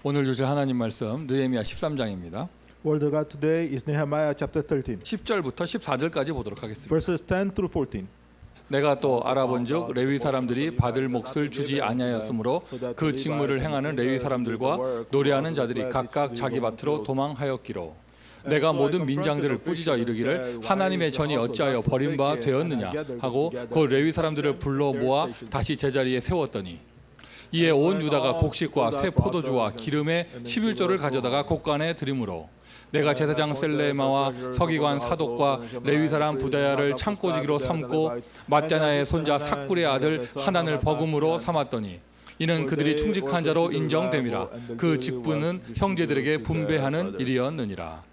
오늘 주실 하나님 말씀 느헤미야 13장입니다. Word of God today is Nehemiah chapter 13, 10절부터 14절까지 보도록 하겠습니다. verses 10 through 14. 내가 또 알아본즉 레위 사람들이 받을 몫을 주지 아니하였으므로 그 직무를 행하는 레위 사람들과 노래하는 자들이 각각 자기 밭으로 도망하였기로 내가 모든 민장들을 꾸짖어 이르기를 하나님의 전이 어찌하여 버림바 되었느냐 하고 그 레위 사람들을 불러 모아 다시 제자리에 세웠더니 이에 온 유다가 곡식과 새 포도주와 기름의 11조를 가져다가 곡간에 드림으로 내가 제사장 셀레마와 서기관 사독과 레위 사람 부다야를 창고지기로 삼고 mat냐나의 손자 삭굴의 아들 하난을 버금으로 삼았더니 이는 그들이 충직한 자로 인정됨이라. 그 직분은 형제들에게 분배하는 일이었느니라.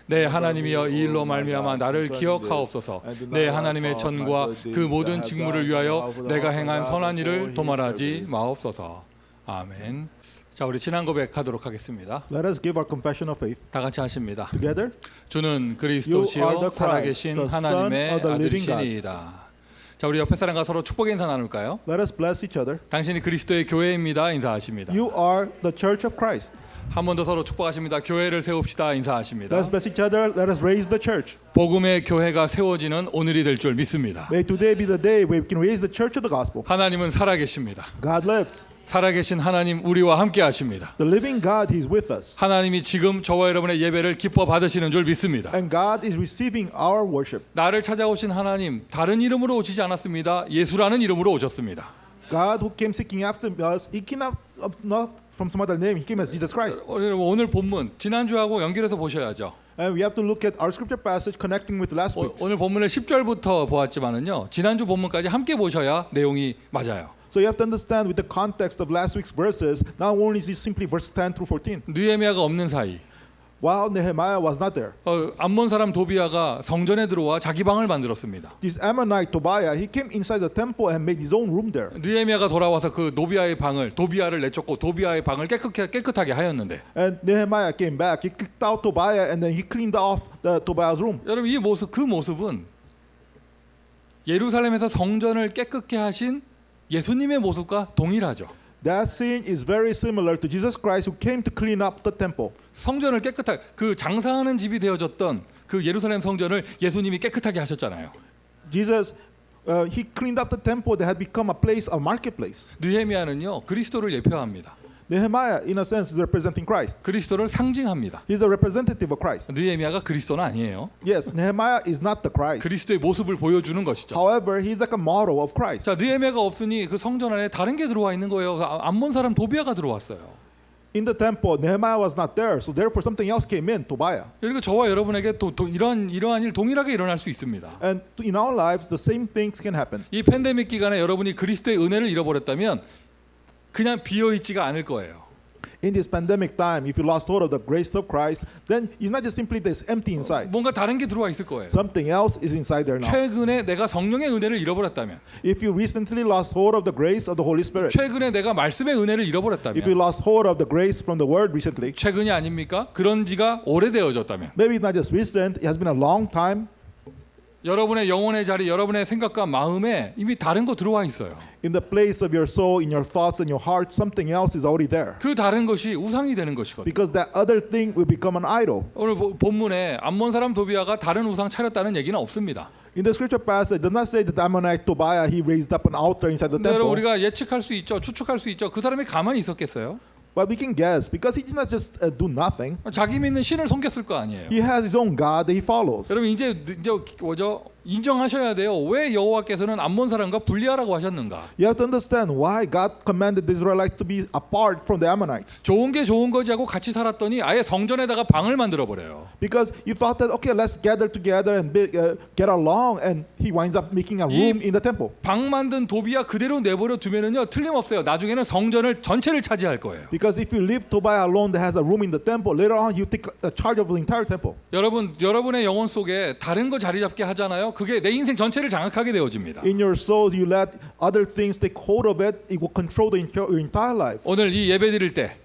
내 하나님이여 이 일로 말미암아 나를 기억하옵소서. 내 하나님의 전과 그 모든 직무를 위하여 내가 행한 선한 일을 도말하지 마옵소서. 아멘. 자, 우리 지난 고백하도록 하겠습니다. Let us give our confession of faith 다 같이 하십니다. together. 주는 You are 그리스도시요 the Christ, 살아계신 the 하나님의 Son of the living God. 아들이시니이다. 자, 우리 옆에 사람과 서로 축복의 인사 나눌까요? Let us bless each other. 당신이 그리스도의 교회입니다. 인사하십니다. You are the church of Christ. 한 번 더 서로 축복하십니다. 교회를 세웁시다. Let 인사하십니다. us bless each other. Let us raise the church. 복음의 교회가 세워지는 오늘이 될 줄 믿습니다. May today be the day where we can raise the church of the gospel. 하나님은 살아계십니다. God lives. 살아계신 하나님 우리와 함께 하십니다. The living God, He is with us. 하나님이 지금 저와 여러분의 예배를 기뻐 받으시는 줄 믿습니다. And God is receiving our worship. 나를 찾아오신 하나님 다른 이름으로 오시지 않았습니다. 예수라는 이름으로 오셨습니다. God who came seeking after us, He came not from some other name. He came as Jesus Christ. 오늘 본문 지난주하고 연결해서 보셔야죠. And we have to look at our scripture passage connecting with last week's. 오늘 본문을 10절부터 보았지만은요. 지난주 본문까지 함께 보셔야 내용이 맞아요. So you have to understand with the context of last week's verses. Not only is it simply verse 10 through 14. 느헤미야가 없는 사이 While Nehemiah was not there, 암몬 사람 도비아가 성전에 들어와 자기 방을 만들었습니다. this Ammonite Tobiah, he came inside the temple and made his own room there. 느헤미야가 돌아와서 그 도비아를 내쫓고 도비아의 방을 깨끗하게 하였는데 And Nehemiah came back. He kicked out Tobiah and then he cleaned off the Tobiah's room. 여러분 그 모습은 예루살렘에서 성전을 깨끗게 하신 예수님의 모습과 동일하죠. That scene is very similar to Jesus Christ who came to clean up the temple. 성전을 깨끗하게 그 장사하는 집이 되어졌던 그 예루살렘 성전을 예수님이 깨끗하게 하셨잖아요. Jesus, he cleaned up the temple that had become a place, a marketplace. 느헤미야는요 그리스도를 예표합니다. Nehemiah, in a sense, is representing Christ. 그리스도를 상징합니다. He's a representative of Christ. 느헤미야가 그리스도는 아니에요. Yes, Nehemiah is not the Christ. 그리스도의 모습을 보여주는 것이죠. However, he's like a model of Christ. 자, 느헤미야가 없으니 그 성전 안에 다른 게 들어와 있는 거예요. 암몬 사람 도비아가 들어왔어요. In the temple, Nehemiah was not there, so therefore something else came in, Tobiah. 그리고 저와 여러분에게 이러한 일 동일하게 일어날 수 있습니다. And in our lives, the same things can happen. 이 팬데믹 기간에 여러분이 그리스도의 은혜를 잃어버렸다면 그냥 비어 있지가 않을 거예요. In this pandemic time, if you lost hold of the grace of Christ, then it's not just simply this empty inside. 뭔가 다른 게 들어와 있을 거예요. Something else is inside there now. 최근에 내가 성령의 은혜를 잃어버렸다면, If you recently lost hold of the grace of the Holy Spirit, 최근에 내가 말씀의 은혜를 if you 잃어버렸다면, lost hold of the grace from the Word recently, 최근이 아닙니까? 그런 지가 오래되어졌다면, maybe it's not just recent, it has been a long time. 여러분의 영혼의 자리, 여러분의 생각과 마음에 이미 다른 거 들어와 있어요. In the place of your soul, in your thoughts and your heart, something else is already there. 그 다른 것이 우상이 되는 것이거든요. Because that other thing will become an idol. 오늘 본문에 암몬 사람 도비아가 다른 우상 차렸다는 얘기는 없습니다. In the scripture passage, it does not say that Ammonite Tobiah, he raised up an altar inside the 근데 여러분 temple. 우리가 예측할 수 있죠, 추측할 수 있죠. 그 사람이 가만히 있었겠어요? But we can guess, because he did not just do nothing. 자기 믿는 신을 섬겼을 거 아니에요. He has his own God that he follows. 여러분 이제 인정하셔야 돼요. 왜 여호와께서는 암몬 사람과 분리하라고 하셨는가? You have to understand why God commanded the Israelites to be apart from the Ammonites. 좋은 게 좋은 거지 하고 같이 살았더니 아예 성전에다가 방을 만들어 버려요. Because you thought that okay, let's gather together and get along, and he winds up making a room in the temple. 방 만든 도비아 그대로 내버려 두면은요 틀림없어요. 나중에는 성전을 전체를 차지할 거예요. Because if you leave Tobiah alone that has a room in the temple, later on you take charge of the entire temple. 여러분의 영혼 속에 다른 거 자리 잡게 하잖아요. 그게 내 인생 전체를 장악하게 되어집니다. In your souls, you let other things take hold of it. It will control your entire life. 오늘 이 예배 드릴 때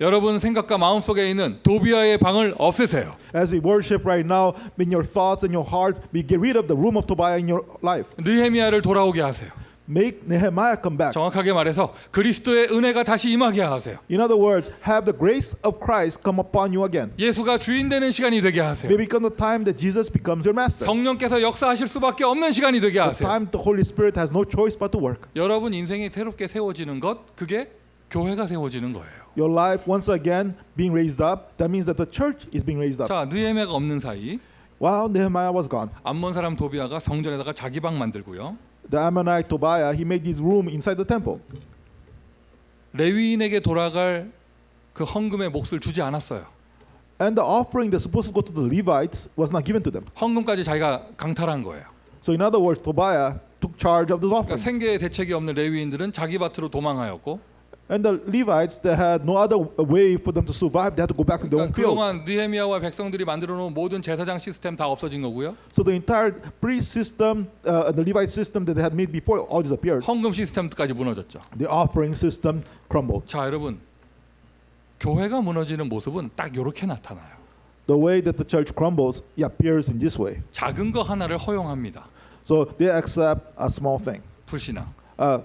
여러분 생각과 마음 속에 있는 도비아의 방을 없애세요. As we worship right now, in your thoughts and your heart, we get rid of the room of Tobiah in your life. 느헤미야를 돌아오게 하세요. make Nehemiah come back. 정확하게 말해서 그리스도의 은혜가 다시 임하게 하세요. In other words, have the grace of Christ come upon you again. 예수가 주인 되는 시간이 되게 하세요. May become the time that Jesus becomes your master. 성령께서 역사하실 수밖에 없는 시간이 되게 The 하세요. time the Holy Spirit has no choice but to work. 여러분 인생이 새롭게 세워지는 것, 그게 교회가 세워지는 거예요. Your life once again being raised up. That means that the church is being raised up. 자, 느헤미야가 없는 사이 While Nehemiah was gone, 암몬 사람 도비아가 성전에다가 자기 방 만들고요. the Ammonite Tobiah, he made his room inside the temple. 레위인에게 돌아갈 그 헌금의 몫을 주지 않았어요. And the offering that's supposed to go to the Levites was not given to them. 헌금까지 자기가 강탈한 거예요. So in other words, Tobiah took charge of those 그러니까 offerings. 생계에 대책이 없는 레위인들은 자기 밭으로 도망하였고, And the Levites, they had no other way for them to survive. They had to go back to their own 그러니까 fields. 그동안 느헤미야와 백성들이 만들어 놓은 모든 제사장 시스템 다 없어진 거고요. So the entire priest system, the Levite system that they had made before, all disappeared. 헌금 시스템까지 무너졌죠. The offering system crumbled. 자, 여러분, 교회가 무너지는 모습은 딱 이렇게 나타나요. The way that the church crumbles, it appears in this way. 작은 거 하나를 허용합니다. So they accept a small thing, 불신앙,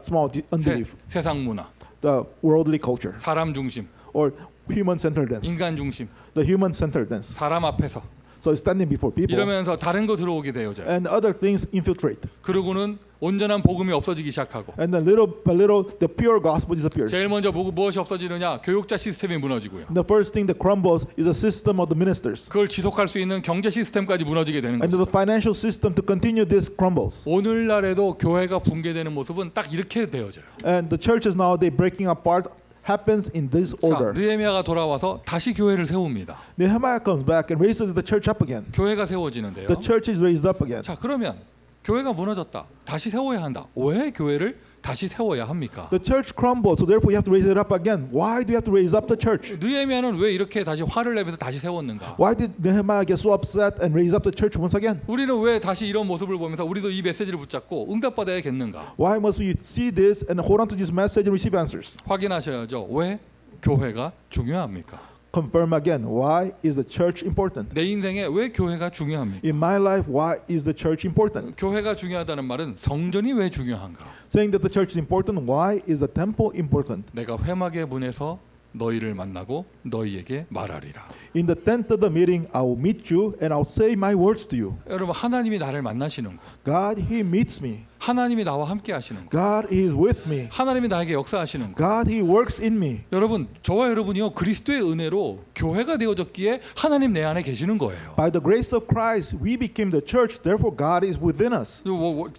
small unbelief, 세상 문화, the worldly culture, 사람 중심, or human-centeredness, 인간 중심, the human-centeredness. 사람 앞에서 So standing before people, 이러면서 다른 거 들어오게 되어져요. and other things infiltrate. 그러고는 온전한 복음이 없어지기 시작하고, And then little by little, the pure gospel disappears. 제일 먼저 무엇이 없어지느냐? 교육자 시스템이 무너지고요. The first thing that crumbles is the system of the ministers. 그걸 지속할 수 있는 경제 시스템까지 무너지게 되는 And the 거죠. financial system to continue this crumbles. 오늘날에도 교회가 붕괴되는 모습은 딱 이렇게 되어져요. And the churches nowadays breaking apart happens in this 자, order. 느헤미야가 돌아와서 다시 교회를 세웁니다. Nehemiah comes back and raises the church up again. 교회가 세워지는데요. The church is raised up again. 자, 그러면 교회가 무너졌다. 다시 세워야 한다. 왜 교회를 다시 세워야 합니까? The church crumbled, so therefore you have to raise it up again. Why do you have to raise up the church? 느헤미야는 왜 이렇게 다시 화를 내면서 다시 세웠는가? Why did Nehemiah get so upset and raise up the church once again? 우리는 왜 다시 이런 모습을 보면서 우리도 이 메시지를 붙잡고 응답받아야겠는가? Why must we see this and hold on to this message and receive answers? 확인하셔야죠. 왜 교회가 중요합니까? Confirm again. Why is the church important? 내 인생에 왜 교회가 중요합니까? In my life, why is the church important? 교회가 중요하다는 말은 성전이 왜 중요한가? Saying that the church is important, why is the temple important? 내가 회막의 문에서 너희를 만나고 너희에게 말하리라. In the tent of the meeting, I will meet you and I'll say my words to you. 여러분, 하나님이 나를 만나시는 거, God, He meets me. 하나님이 나와 함께 하시는 거, God, He is with me. 하나님이 나에게 역사하시는 거. God, He works in me. 여러분, 저와 여러분이요 그리스도의 은혜로 교회가 되어졌기에 하나님 내 안에 계시는 거예요. By the grace of Christ, we became the church. Therefore, God is within us.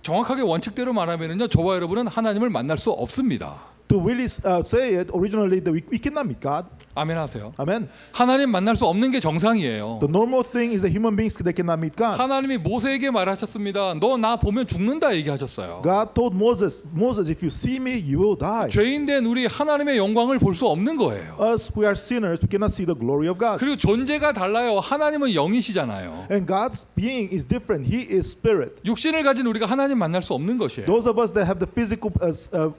정확하게 원칙대로 말하면요, 저와 여러분은 하나님을 만날 수 없습니다. To really say it, originally that we cannot meet God. 아멘하세요. Amen. 하나님 만날 수 없는 게 정상이에요. The normal thing is that human beings they cannot meet God. 하나님이 모세에게 말하셨습니다. 너 나 보면 죽는다 얘기하셨어요. God told Moses, if you see me, you will die. 죄인된 우리 하나님의 영광을 볼 수 없는 거예요. Us who are sinners, we cannot see the glory of God. 그리고 존재가 달라요. 하나님은 영이시잖아요. And God's being is different. He is spirit. 육신을 가진 우리가 하나님 만날 수 없는 것이에요. Those of us that have the physical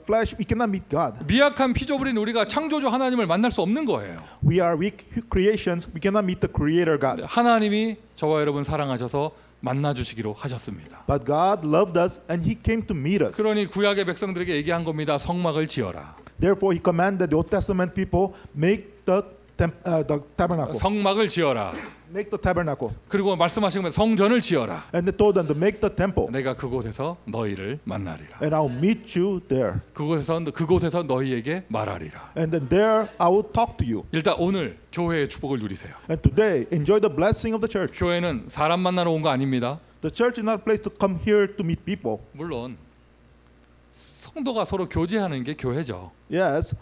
flesh, we cannot meet God. 미약한 피조물인 우리가 창조주 하나님을 만날 수 없는 거예요. We are weak creations. We cannot meet the Creator God. 하나님이 저와 여러분 사랑하셔서 만나 주시기로 하셨습니다. But God loved us and He came to meet us. 그러니 구약의 백성들에게 얘기한 겁니다. 성막을 지어라. Therefore, He commanded the Old Testament people make the tabernacle. 성막을 지어라. Make the tabernacle. 그리고 말씀하신 것 성전을 지어라. And they told them to make the temple. 내가 그곳에서 너희를 만나리라. And I'll meet you there. 그곳에서 너희에게 말하리라. And then there I will talk to you. 일단 오늘 교회의 축복을 누리세요. And today, enjoy the blessing of the church. 교회는 사람 만나러 온 거 아닙니다. The church is not a place to come here to meet people. 물론 성도가 서로 교제하는 게 교회죠. Yes,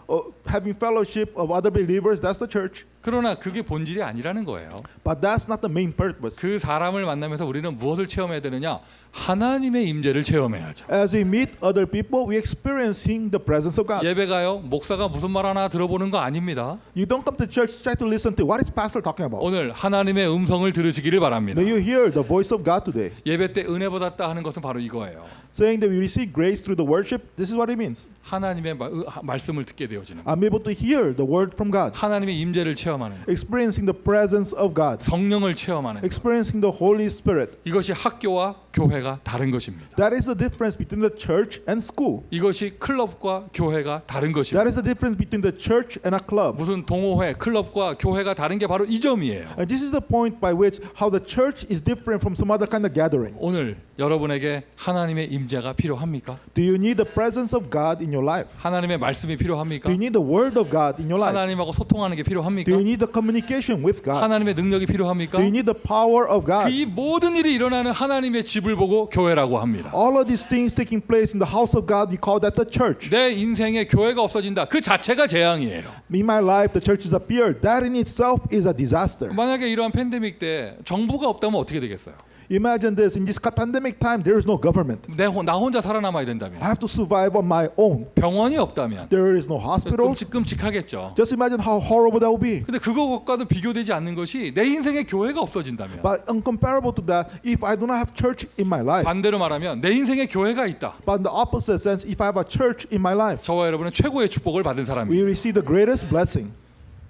having fellowship of other believers, that's the church. 그러나 그게 본질이 아니라는 거예요. But that's not the main purpose. 그 사람을 만나면서 우리는 무엇을 체험해야 되느냐? 하나님의 임재를 체험해야죠. As we meet other people, we experiencing the presence of God. 예배가요, 목사가 무슨 말 하나 들어보는 거 아닙니다. You don't come to church try to listen to what is pastor talking about. 오늘 하나님의 음성을 들으시기를 바랍니다. May you hear the voice of God today. 예배 때 은혜 받았다 하는 것은 바로 이거예요. Saying that we receive grace through the worship, this is what it means. 하나님의 말씀을 듣게 되어지는 거예요. I'm able to hear the word from God. 하나님의 임재를 체험하는 거예요. Experiencing the presence of God. 성령을 체험하는 거예요. Experiencing the Holy Spirit. 이것이 학교와 교회가 다른 것입니다. That is the difference between the church and school. 이것이 클럽과 교회가 다른 That 것입니다. is the difference between the church and a club. 무슨 동호회, 클럽과 교회가 다른 게 바로 이 점이에요. And this is the point by which how the church is different from some other kind of gathering. 오늘 여러분에게 하나님의 임재가 필요합니까? Do you need the presence of God in your life? 하나님의 말씀이 필요합니까? Do you need the word of God in your life? 하나님하고 소통하는 게 필요합니까? Do you need the communication with God? 하나님의 능력이 필요합니까? Do you need the power of God? 이 모든 일이 일어나는 하나님의 집을 보고 교회라고 합니다. All of these things taking place in the house of God, we call that the church. 내 인생에 교회가 없어진다. 그 자체가 재앙이에요. In my life, the church has appeared. That in itself is a disaster. 만약에 이러한 팬데믹 때 정부가 없다면 어떻게 되겠어요? Imagine this: in this pandemic time, there is no government. 나 혼자 살아남아야 된다면, I have to survive on my own. 병원이 없다면 There is no hospitals. 끔찍하겠죠. Just imagine how horrible that would be. 근데 그것과도 비교되지 않는 것이 내 인생에 교회가 없어진다면, But uncomparable to that, if I do not have church in my life. 반대로 말하면 내 인생에 교회가 있다. But in the opposite sense, if I have a church in my life, 저와 여러분은 최고의 축복을 받은 사람이에요. we receive the greatest blessing.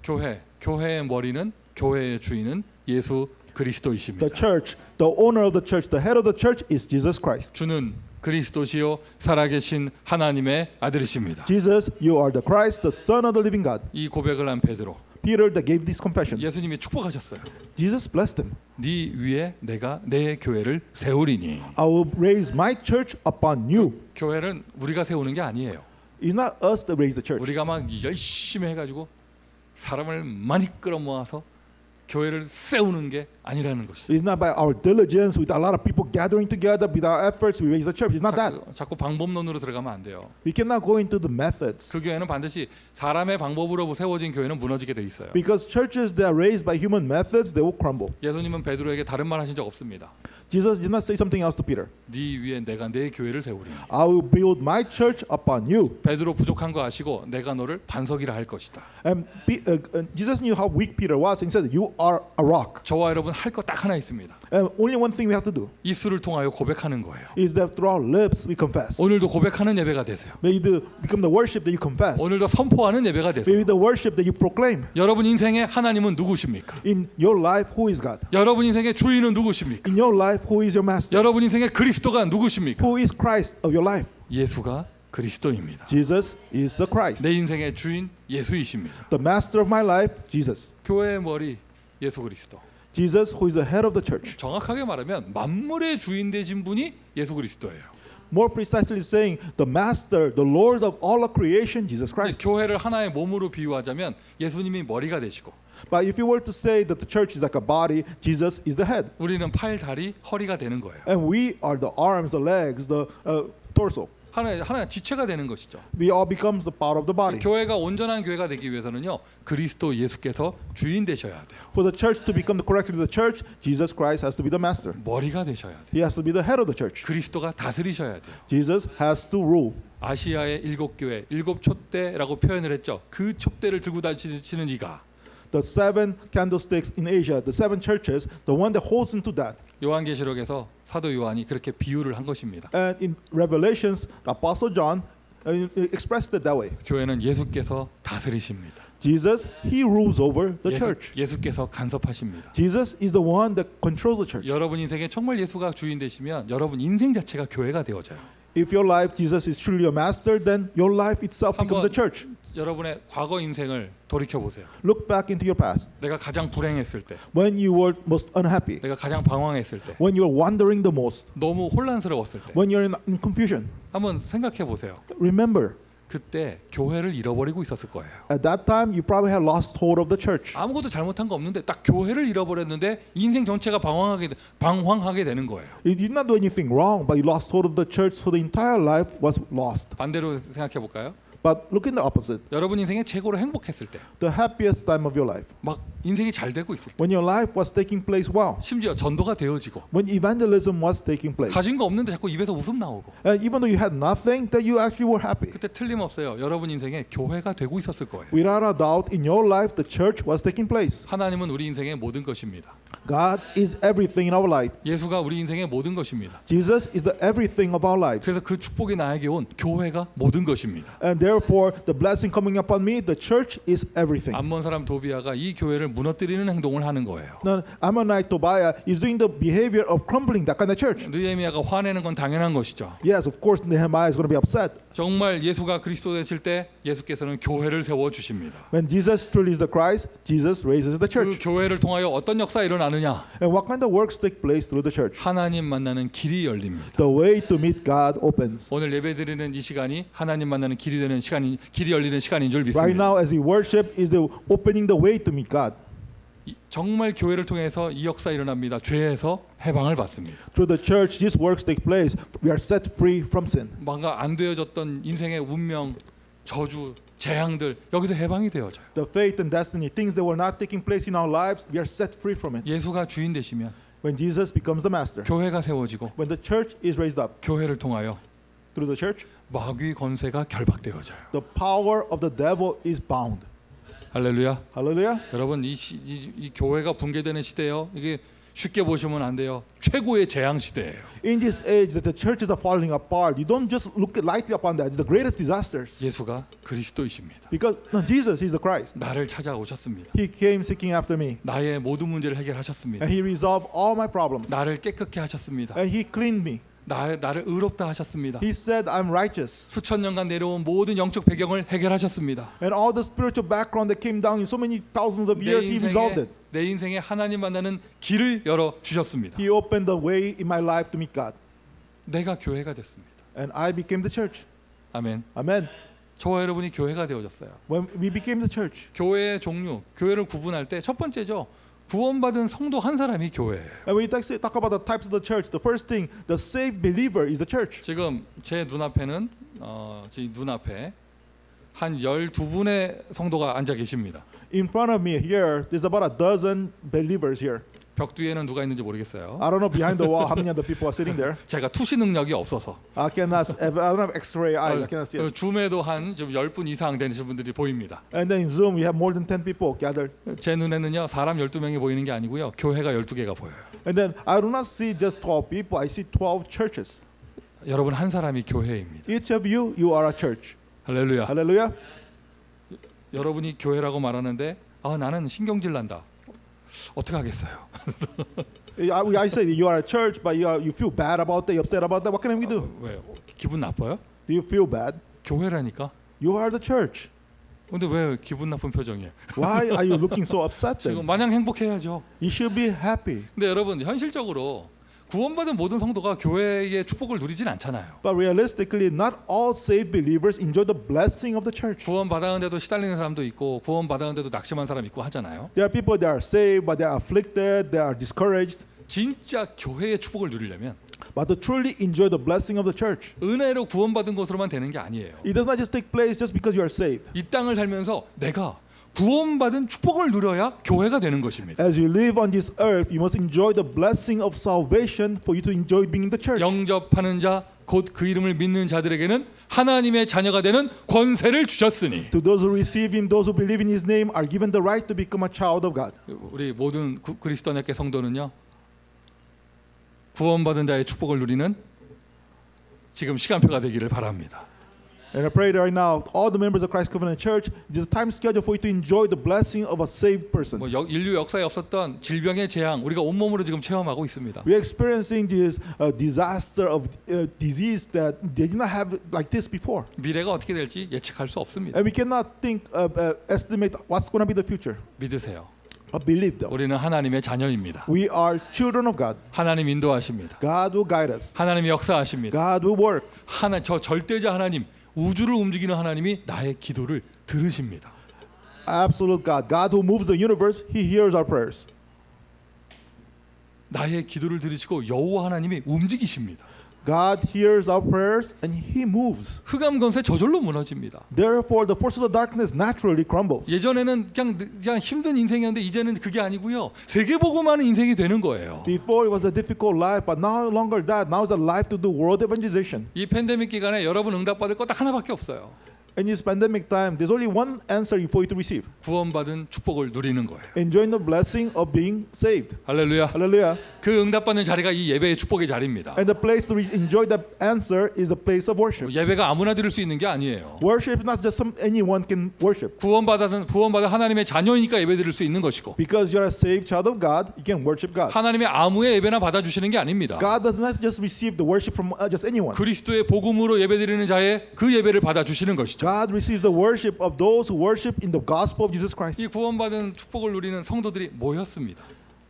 교회의 머리는, 교회의 주인은 예수 그리스도이십니다. The church, the owner of the church, the head of the church is Jesus Christ. 주는 그리스도시요 살아계신 하나님의 아들이십니다. Jesus, you are the Christ, the Son of the living God. 이 고백을 한 베드로, Peter that gave this confession. 예수님이 축복하셨어요. Jesus blessed him. 네 위에 내가 내 교회를 세우리니. I will raise my church upon you. 교회는 우리가 세우는 게 아니에요. It's not us that raise the church. 우리가 막 열심히 해가지고 사람을 많이 끌어모아서 교회를 세우는 게 아니라는 것이죠. It's not by our diligence with a lot of people gathering together with our efforts we raise the church. It's not that. 자꾸 방법론으로 들어가면 안 돼요. We cannot go into the methods. 그 교회는 반드시 사람의 방법으로 세워진 교회는 무너지게 돼 있어요. Because churches that are raised by human methods, they will crumble. 예수님은 베드로에게 다른 말 하신 적 없습니다. Jesus did not say something else to Peter. 네 위에 내가 내 교회를 세우리니. I will build my church upon you. 베드로 부족한 거 아시고 내가 너를 반석이라 할 것이다. And Jesus knew how weak Peter was, and he said, "You are a rock." 저와 여러분 할 거 딱 하나 있습니다. And only one thing we have to do 입술을 통하여 고백하는 거예요. is that through our lips we confess. 오늘도 고백하는 예배가 되세요. May it become the worship that you confess. 오늘도 선포하는 예배가 되세요. May it be the worship that you proclaim. 여러분 인생에 하나님은 누구십니까? In your life, who is God? 여러분 인생의 주인은 누구십니까? In your life, who is your master? 여러분 인생의 그리스도가 누구십니까? Who is Christ of your life? 예수가 그리스도입니다. Jesus is the Christ. 내 인생의 주인 예수이십니다. The master of my life, Jesus. 교회의 머리 예수 그리스도. Jesus, who is the head of the church. 정확하게 말하면 만물의 주인 되신 분이 예수 그리스도예요. More precisely saying, the master, the Lord of all of creation, Jesus Christ. 교회를 하나의 몸으로 비유하자면 예수님이 머리가 되시고 But if you were to say that the church is like a body, Jesus is the head. 우리는 팔, 다리, 허리가 되는 거예요. And we are the arms, the legs, the torso. 하나 지체가 되는 것이죠. We all becomes the part of the body. 교회가 온전한 교회가 되기 위해서는요, 그리스도 예수께서 주인 되셔야 돼요. For the church to become correctly the church, Jesus Christ has to be the master. 머리가 되셔야 돼요. He has to be the head of the church. 그리스도가 다스리셔야 돼요. Jesus has to rule. 아시아의 7교회, 7촛대라고 표현을 했죠. 그 촛대를 들고 다니시는 이가 The 7 candlesticks in Asia, the 7 churches, the one that holds into that. 요한계시록에서 사도 요한이 그렇게 비유를 한 것입니다. And in Revelations, the Apostle John expressed it that way. 교회는 예수께서 다스리십니다. Jesus, he rules over the church. 예수께서 간섭하십니다. Jesus is the one that controls the church. 여러분 인생에 정말 예수가 주인 되시면 여러분 인생 자체가 교회가 되어져요. If your life, Jesus is truly your master, then your life itself becomes a church. 여러분의 과거 인생을 돌이켜 보세요. Look back into your past. 내가 가장 불행했을 때, When you were most unhappy. 내가 가장 방황했을 때, When you were wandering the most. 너무 혼란스러웠을 때, When you're in confusion. 한번 생각해 보세요. Remember, 그때 교회를 잃어버리고 있었을 거예요. at that time you probably had lost hold of the church. 아무것도 잘못한 거 없는데 딱 교회를 잃어버렸는데 인생 전체가 방황하게 되는 거예요. You did not do anything wrong, but you lost hold of the church, so the entire life was lost. 반대로 생각해 볼까요? But look in the opposite. 여러분 인생에 최고로 행복했을 때, The happiest time of your life. 막 인생이 잘 되고 있을 때, When your life was taking place well. 심지어 전도가 되어지고 When evangelism was taking place. 가진 거 없는데 자꾸 입에서 웃음 나오고, And even though you had nothing, that you actually were happy. 그때 틀림없어요. 여러분 인생에 교회가 되고 있었을 거예요. Without a doubt, in your life, the church was taking place. 하나님은 우리 인생의 모든 것입니다. God is everything in our life. 예수가 우리 인생의 모든 것입니다. Jesus is the everything of our lives. 그래서 그 축복이 나에게 온 교회가 모든 것입니다. And therefore, therefore the blessing coming upon me, the church is everything. 암몬 사람 도비아가 이 교회를 무너뜨리는 행동을 하는 거예요. Now, Ammonite Tobiah is doing the behavior of crumbling that kind of church. 느헤미야가 화내는 건 당연한 것이죠. Yes, of course, Nehemiah is going to be upset. 정말 예수가 그리스도 되실 때 예수께서는 교회를 세워 주십니다. When Jesus truly is the Christ, Jesus raises the 그 church. 교회를 통하여 어떤 역사 일어나느냐? And what kind of works take place through the church? 하나님 만나는 길이 열립니다. The way to meet God opens. 오늘 예배드리는 이 시간이 하나님 만나는 길이 되는 시간이 길이 열리는 시간인 줄 Right 믿습니다. now, as we worship, is the opening the way to meet God. 정말 교회를 통해서 이 역사 일어납니다. 죄에서 해방을 받습니다. Through the church, these works take place. We are set free from sin. 뭔가 안 되어졌던 인생의 운명, 저주, 재앙들 여기서 해방이 되어져요. The fate and destiny, things that were not taking place in our lives, we are set free from it. 예수가 주인 되시면 When Jesus becomes the master, 교회가 세워지고 when the church is raised up 교회를 통하여 through the church, 마귀 권세가 결박되어져요. the power of the devil is bound. 할렐루야. Hallelujah. 여러분 이 교회가 붕괴되는 시대요. 이게 쉽게 보시면 안 돼요. 최고의 재앙 시대예요. In this age that the churches are falling apart, you don't just look lightly upon that. It's the greatest disasters. 예수가 그리스도이십니다. Because no, Jesus is the Christ. 나를 찾아오셨습니다. He came seeking after me, 나의 모든 문제를 해결하셨습니다. and He resolved all my problems, 나를 깨끗게 하셨습니다. and He cleaned me. 나를 의롭다 하셨습니다. He said, "I'm righteous." 수천 년간 내려온 모든 영적 배경을 해결하셨습니다. And all the spiritual background that came down in so many thousands of years, He resolved it. 내 인생에 하나님 만나는 길을 열어 주셨습니다. He opened the way in my life to meet God, 내가 교회가 됐습니다. and I became the church. 아멘. Amen. 저와 여러분이 교회가 되어졌어요. When we became the church, 교회의 종류, 교회를 구분할 때 첫 번째죠. 구원받은 성도 한 사람이 교회예요. and when we talk about the types of the church, the first thing, the saved believer is the church. 지금 제 눈앞에는 제 눈앞에 한 12분의 성도가 앉아 계십니다. In front of me here, there's about a dozen believers here. 벽 뒤에는 누가 있는지 모르겠어요. I don't know behind the wall how many other people are sitting there. 제가 투시 능력이 없어서 I don't have X-ray eyes. I cannot see it. 줌에도 한 좀 10분 이상 되시는 분들이 보입니다. And then in Zoom, we have more than 10 people gathered. 제 눈에는요 사람 12명이 보이는 게 아니고요 교회가 12개가 보여요. And then I do not see just 12 people. I see 12 churches. 여러분 한 사람이 교회입니다. Each of you, you are a church. 할렐루야. Hallelujah. 여러분이 교회라고 말하는데 나는 신경질 난다. 어떻게 하겠어요? I say you are a church, but you feel bad about that. You upset about that. What can we do? 왜요? 기분 나빠요? Do you feel bad? 교회라니까. You are the church. 근데 왜 기분 나쁜 표정이에요? Why are you looking so upset 지금 then? 마냥 행복해야죠. You should be happy. 근데 여러분 현실적으로 구원받은 모든 성도가 교회의 축복을 누리진 않잖아요. But realistically, not all saved believers enjoy the blessing of the church. 구원받았는데도 시달리는 사람도 있고 구원받았는데도 낙심한 사람 있고 하잖아요. There are people that are saved, but they are afflicted, they are discouraged. 진짜 교회의 축복을 누리려면 But to truly enjoy the blessing of the church, 은혜로 구원받은 것으로만 되는 게 아니에요. it does not just take place just because you are saved. 이 땅을 살면서 내가 구원받은 축복을 누려야 교회가 되는 것입니다. As you live on this earth, you must enjoy the blessing of salvation for you to enjoy being in the church. 영접하는 자 곧 그 이름을 믿는 자들에게는 하나님의 자녀가 되는 권세를 주셨으니 To those who receive Him, those who believe in His name, are given the right to become a child of God. 우리 모든 그리스도인의 성도는요 구원받은 자의 축복을 누리는 지금 시간표가 되기를 바랍니다. And I pray that right now, all the members of Christ Covenant Church, there's a time schedule for you to enjoy the blessing of a saved person. 뭐 인류 역사에 없었던 질병의 재앙 우리가 온몸으로 지금 체험하고 있습니다. We are experiencing this disaster of disease that they did not have like this before. 미래가 어떻게 될지 예측할 수 없습니다. And we cannot estimate what's going to be the future. 믿으세요. But believe though, 우리는 하나님의 자녀입니다. we are children of God. 하나님 인도하십니다. God will guide us. 하나님이 역사하십니다. God will work. 저 절대자 하나님, 우주를 움직이는 하나님이 나의 기도를 들으십니다. Absolute God. God who moves the universe, He hears our prayers. 나의 기도를 들으시고 여호와 하나님이 움직이십니다. God hears our prayers and He moves. 흑암 권세 저절로 무너집니다. Therefore, the force of the darkness naturally crumbles. 예전에는 그냥 힘든 인생이었는데 이제는 그게 아니고요. 세계복음하는 인생이 되는 거예요. Before it was a difficult life, but no longer that. Now it's a life to do world evangelization. 이 팬데믹 기간에 여러분 응답받을 거 딱 하나밖에 없어요. In this pandemic time, there's only one answer for you to receive: 구원받은 축복을 누리는 거예요. enjoying the blessing of being saved. 할렐루야. Hallelujah. 그 응답받는 자리가 이 예배의 축복의 자리입니다. And the place to enjoy that answer is a place of worship. 예배가 아무나 드릴 수 있는 게 아니에요. Worship is not just anyone can worship. 구원받은 하나님의 자녀이니까 예배 드릴 수 있는 것이고, Because you're a saved child of God, you can worship God. 하나님의 아무의 예배나 받아주시는 게 아닙니다. God does not just receive the worship from just anyone. 그리스도의 복음으로 예배 드리는 자의 그 예배를 받아주시는 것이죠. God receives the worship of those who worship in the gospel of Jesus Christ. 이 구원받은 축복을 누리는 성도들이 모였습니다.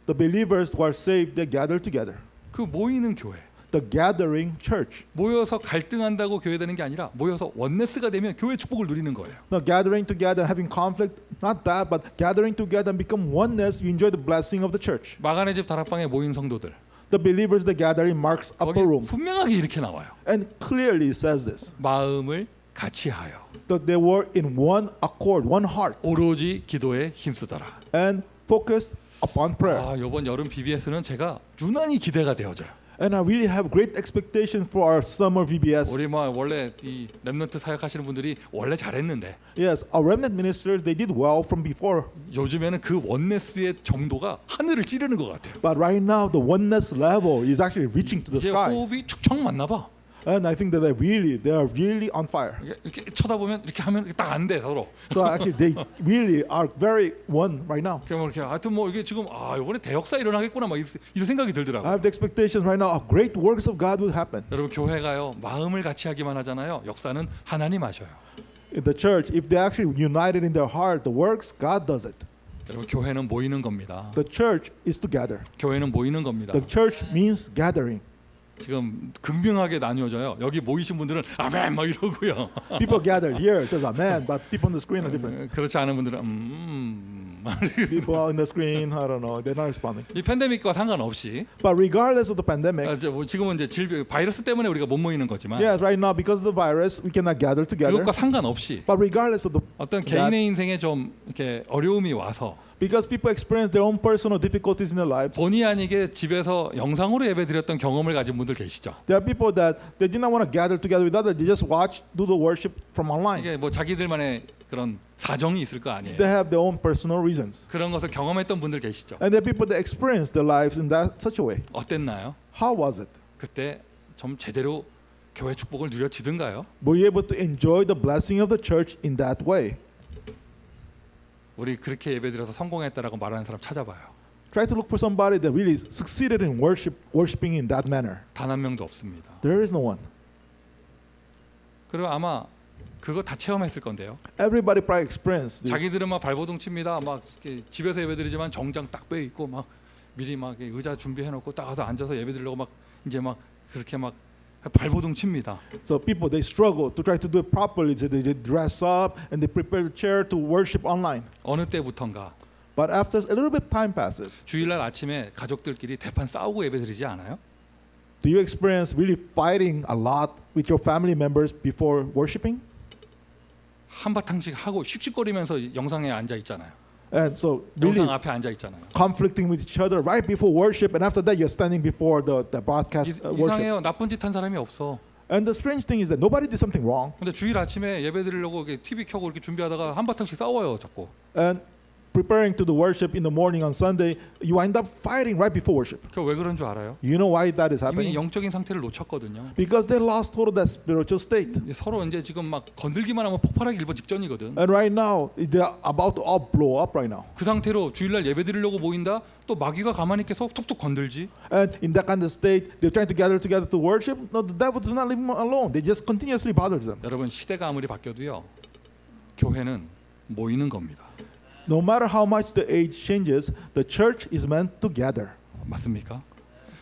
The believers who are saved, they gather together. 그 모이는 교회, The gathering church. 모여서 갈등한다고 교회 되는 게 아니라 모여서 원네스가 되면 교회 축복을 누리는 거예요. Now gathering together, having conflict, not that, but gathering together and become oneness, you enjoy the blessing of the church. 마가네 집 다락방에 모인 성도들, The believers that gather in Mark's 거기 upper room. 분명하게 이렇게 나와요. And clearly it says this, 마음을 같이하여 that they were in one accord, one heart, 오로지 기도에 힘쓰더라. and focused upon prayer. 아, 이번 여름 BBS는 제가 유난히 기대가 되어져요. And I really have great expectations for our summer VBS. 우리 뭐 원래 이 렘넌트 사역하시는 분들이 원래 잘했는데 Yes, our remnant ministers, they did well from before. 요즘에는 그 원네스의 정도가 하늘을 찌르는 것 같아요. But right now, the oneness level is actually reaching to the 이제 skies. 호흡이 축청 맞나 봐. And I think that they are really on fire. 이렇게 쳐다보면 이렇게 하면 딱 안 돼 서로. So actually, they really are very one right now. 이렇게 하여튼 뭐 이게 지금 이번에 대역사 일어나겠구나 막 이런 생각이 I 들더라고. have the expectations right now of great works of God will happen. 여러분 교회가요 마음을 같이 하기만 하잖아요. 역사는 하나님 하셔요. In the church, if they actually united in their heart, the works, God does it. 여러분 교회는 모이는 겁니다. The church is to gather. 교회는 모이는 겁니다. The church means gathering. 지금 극명하게 나뉘어져요. 여기 모이신 분들은 아멘 막 이러고요. People gather here, it says amen, but people on the screen are different. 그렇지 않은 분들은 People on the screen, I don't know, they're not responding. 이 팬데믹과 상관없이 But regardless of the pandemic, 지금은 이제 바이러스 때문에 우리가 못 모이는 거지만 yes, right now because of the virus, we cannot gather together. 그것과 상관없이 But regardless of the 어떤 개인의 인생에 좀 이렇게 어려움이 와서 because people experience their own personal difficulties in their lives, 본의 아니게 집에서 영상으로 예배드렸던 경험을 가진 분들 계시죠. there are people that they did not want to gather together with others. They just do the worship from online. 이게 뭐 자기들만의 그런 사정이 있을 거 아니에요. They have their own personal reasons. 그런 것을 경험했던 분들 계시죠. And there are people that experience their lives in that such a way. 어땠나요? How was it? 그때 좀 제대로 교회 축복을 누려지든가요? Were you able to enjoy the blessing of the church in that way? 우리 그렇게 예배드려서 성공했다라고 말하는 사람 찾아봐요. Try to look for somebody that really succeeded in worshiping in that manner. 단 한 명도 없습니다. There is no one. 그리고 아마 그거 다 체험했을 건데요. Everybody probably experienced this. 자기들은 막 발버둥 칩니다. 막 이렇게 집에서 예배드리지만 정장 딱 빼 입고 막 미리 막 의자 준비해 놓고 딱 가서 앉아서 예배드리려고 막 이제 막 그렇게 막 발버둥 칩니다. So people, they struggle to try to do it properly. So they dress up and they prepare the chair to worship online. 어느 때부턴가 But after a little bit time passes, 주일날 아침에 가족들끼리 대판 싸우고 예배드리지 않아요? do you experience really fighting a lot with your family members before worshiping? 한바탕씩 하고 씩씩거리면서 영상에 앉아 있잖아요. And so 영상 really 앞에 앉아 있잖아요. conflicting with each other right before worship, and after that you're standing before the broadcast worship. 이상해요. 나쁜 짓 한 사람이 없어. And the strange thing is that nobody did something wrong. 근데 주일 아침에 예배드리려고 이렇게 TV 켜고 이렇게 준비하다가 한바탕씩 싸워요, 자꾸. And preparing to the worship in the morning on Sunday, you wind up fighting right before worship. 그 왜 그런 줄 알아요? You know why that is 이미 happening? 영적인 상태를 놓쳤거든요. Because they lost hold of that spiritual state. 서로 이제 지금 막 건들기만 하면 폭발하기 일보 직전이거든. And right now, they're about to all blow up right now. 그 상태로 주일날 예배드리려고 모인다. 또 마귀가 가만히 있어서 툭툭 건들지. And in that kind of state, they're trying to gather together to worship. No, the devil does not leave them alone. They just continuously bothers them. 여러분 시대가 아무리 바뀌어도요. 교회는 모이는 겁니다. No matter how much the age changes, the church is meant to gather. 맞습니까?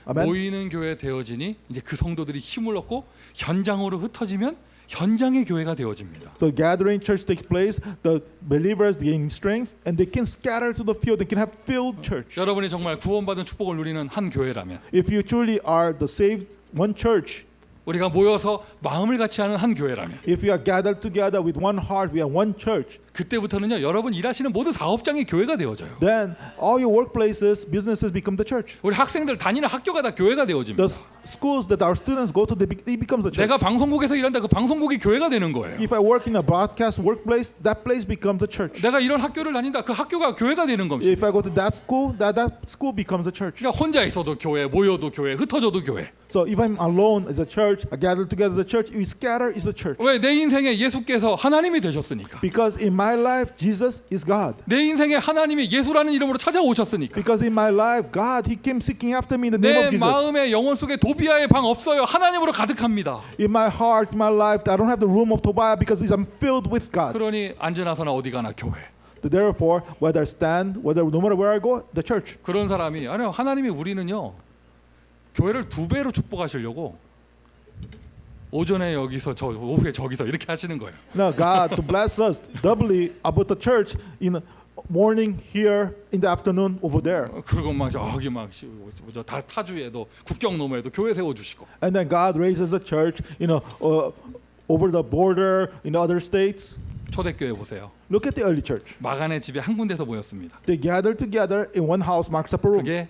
Amen. 모이는 교회 되어지니 이제 그 성도들이 힘을 얻고 현장으로 흩어지면 현장의 교회가 되어집니다. So gathering church takes place, the believers gain strength, and they can scatter to the field. They can have filled church. 여러분이 정말 구원받은 축복을 누리는 한 교회라면 If you truly are the saved one church, 우리가 모여서 마음을 같이 하는 한 교회라면 if we are gathered together with one heart, we are one church. 그때부터는요, 여러분 일하시는 모든 사업장이 교회가 되어져요. then all your workplaces, businesses become the church. 우리 학생들 다니는 학교가 다 교회가 되어집니다. The schools that our students go to, they becomes the church. 내가 방송국에서 일한다, 그 방송국이 교회가 되는 거예요. If I work in a broadcast workplace, that place becomes the church. 내가 이런 학교를 다닌다, 그 학교가 교회가 되는 겁니다. If I go to that school school becomes a church. 그러니까 혼자 있어도 교회, 모여도 교회, 흩어져도 교회. So if I'm alone as a church, I gather together as a church, we scatter is the church. 왜? 내 인생에 예수께서 하나님이 되셨으니까. Because in my life, Jesus is God. 내 인생에 하나님이 예수라는 이름으로 찾아오셨으니까. Because in my life, God, He came seeking after me in the name 내 of Jesus. 마음의 영혼 속에 도비아의 방 없어요. 하나님으로 가득합니다. In my heart, in my life, I don't have the room of Tobiah because I'm filled with God. 그러니 앉으나서나 어디 가나 교회. Therefore, whether I stand, no matter where I go, the church. 그런 사람이 아니요, 하나님이 우리는요 교회를 2배로 축복하시려고 오전에 여기서 저 오후에 저기서 이렇게 하시는 거예요. Now, God to bless us doubly about the church in morning here, in the afternoon over there. 그리고 막 저기 막 다 타주에도 국경 너머에도 교회 세워 주시고. And then God raises a church, over the border in other states. 초대교회 보세요. Look at the early church. 마간의 집에 한 군데서 모였습니다. They gathered together in one house, Mark's upper room. 그게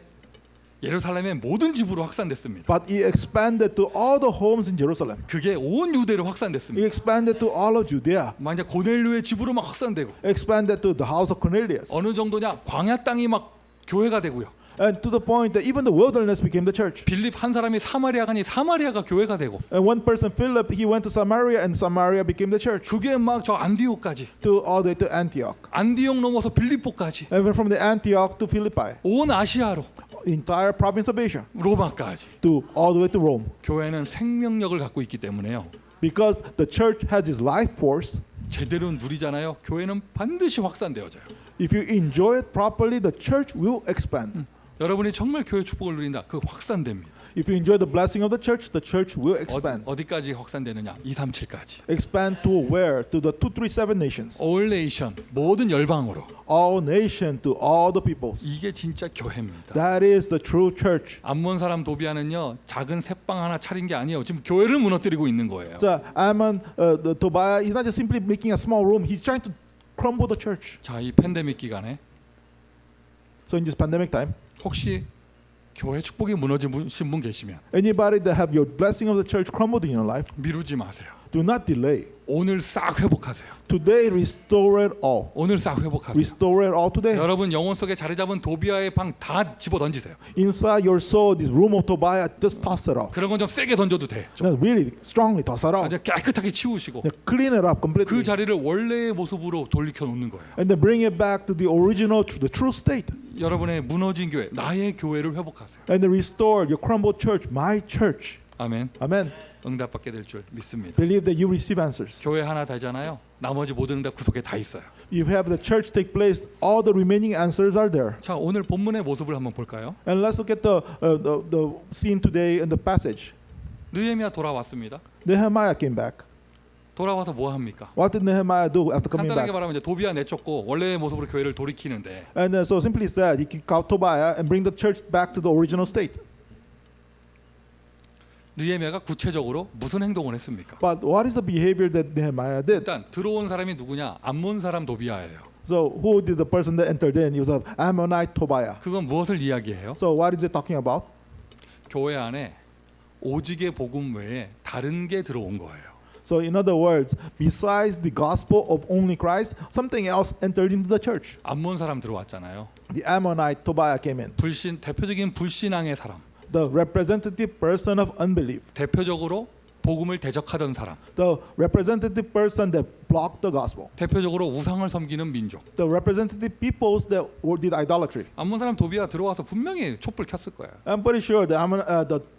예루살렘의 모든 집으로 확산됐습니다. But He expanded to all the homes in Jerusalem. 그게 온 유대로 He 확산됐습니다. expanded to all of Judea. 막 이제 고넬료의 집으로 막 확산되고 Expanded to the house of Cornelius. 어느 정도냐 광야 땅이 막 교회가 되고요. And to the point that even the wilderness became the church. 빌립 한 사람이 사마리아 가니 사마리아가 교회가 되고 And one person, Philip, he went to Samaria, and Samaria became the church. 그게 막 저 안디옥까지 To all the way to Antioch. 안디옥 넘어서 빌립보까지 And from the Antioch to Philippi. 온 아시아로 Entire province of Asia. 로마까지 To all the way to Rome. 교회는 생명력을 갖고 있기 때문에요. Because the church has its life force. 제대로 누리잖아요. 교회는 반드시 확산되어져요. If you enjoy it properly, the church will expand. 여러분이 정말 교회 축복을 누린다. 그 확산됩니다. If you enjoy the blessing of the church will expand. 어디까지 확산되느냐? 237까지. Expand to where? To the 237 nations. All nation, 모든 열방으로. All nation, to all the peoples. 이게 진짜 교회입니다. That is the true church. 암몬 사람 도비아는요 작은 새빵 하나 차린 게 아니에요. 지금 교회를 무너뜨리고 있는 거예요. So Ammon, the Tobiah, he's not just simply making a small room. He's trying to crumble the church. 자, 이 팬데믹 기간에 So in this pandemic time, 혹시 교회 축복이 무너지신 분 계시면 anybody that have your blessing of the church crumbled in your life, 미루지 마세요. do not delay. 오늘 싹 회복하세요. Today, restore it all. 오늘 싹 회복하세요. Restore it all today. 여러분 영혼 속에 자리 잡은 도비아의 방 다 집어 던지세요. Inside your soul, this room of Tobiah, just toss it out. 그런 건 좀 세게 던져도 돼. 좀 No, really strongly toss it out. 아주 깨끗하게 치우시고 Clean it up completely. 그 자리를 원래의 모습으로 돌이켜 놓는 거예요. And then bring it back to the original, to the true state. 여러분의 무너진 교회, 나의 교회를 회복하세요. And then restore your crumbled church, my church. 아멘. Amen. 응답받게 될 줄 믿습니다. Believe that you receive answers. 교회 하나 되잖아요. 나머지 모든 응답 그 속에 다 있어요. If you have the church take place, all the remaining answers are there. 자, 오늘 본문의 모습을 한번 볼까요? And let's look at the scene today in the passage. 느헤미야 돌아왔습니다. Nehemiah came back. 돌아와서 뭐 합니까? What did Nehemiah do after coming 간단하게 back? 말하면 이제 도비아 내쫓고 원래의 모습으로 교회를 돌이키는데 And so simply said, he kicked out Tobiah and bring the church back to the original state. 느헤미야가 구체적으로 무슨 행동을 했습니까? But what is the behavior that Nehemiah did? 일단 들어온 사람이 누구냐? 암몬 사람 도비아예요. So who did the person that entered in? He was an Ammonite Tobiah. 그건 무엇을 이야기해요? So what is it talking about? 교회 안에 오직의 복음 외에 다른 게 들어온 거예요. So in other words, besides the gospel of only Christ, something else entered into the church. 암몬 사람 들어왔잖아요. The Ammonite Tobiah came in. 대표적인 불신앙의 사람. The representative person of unbelief. 대표적으로 복음을 대적하던 사람. The representative person that blocked the gospel. 대표적으로 우상을 섬기는 민족. The representative peoples that did idolatry. 암몬 사람 도비아 들어와서 분명히 촛불 켰을 거예요. I'm pretty sure the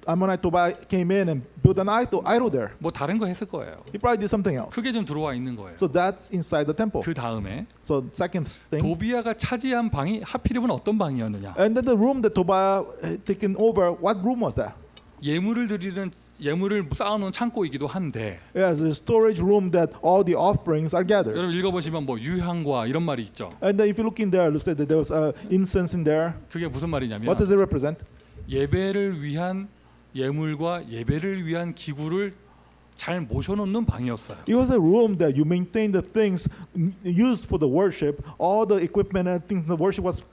Ammonite Tobiah came in and built an idol there. 뭐 다른 거 했을 거예요. He probably did something else. 그게 좀 들어와 있는 거예요. So that's inside the temple. 그 다음에 So second thing. 도비아가 차지한 방이 하필이면 어떤 방이었느냐? And then the room that Tobiah had taken over, what room was that? 예물을 쌓아놓은 창고이기도 한데 Yes, a storage room that all the offerings are gathered. 여러분 읽어보시면 뭐 유향과 이런 말이 있죠. And then if you look in there, let's say that there was incense in there. 그게 무슨 말이냐면 What does it represent? 예배를 위한 예물과 예배를 위한 기구를 잘 모셔놓는 방이었어요. It was a room that you maintain the things used for the worship. All the equipment and things the worship was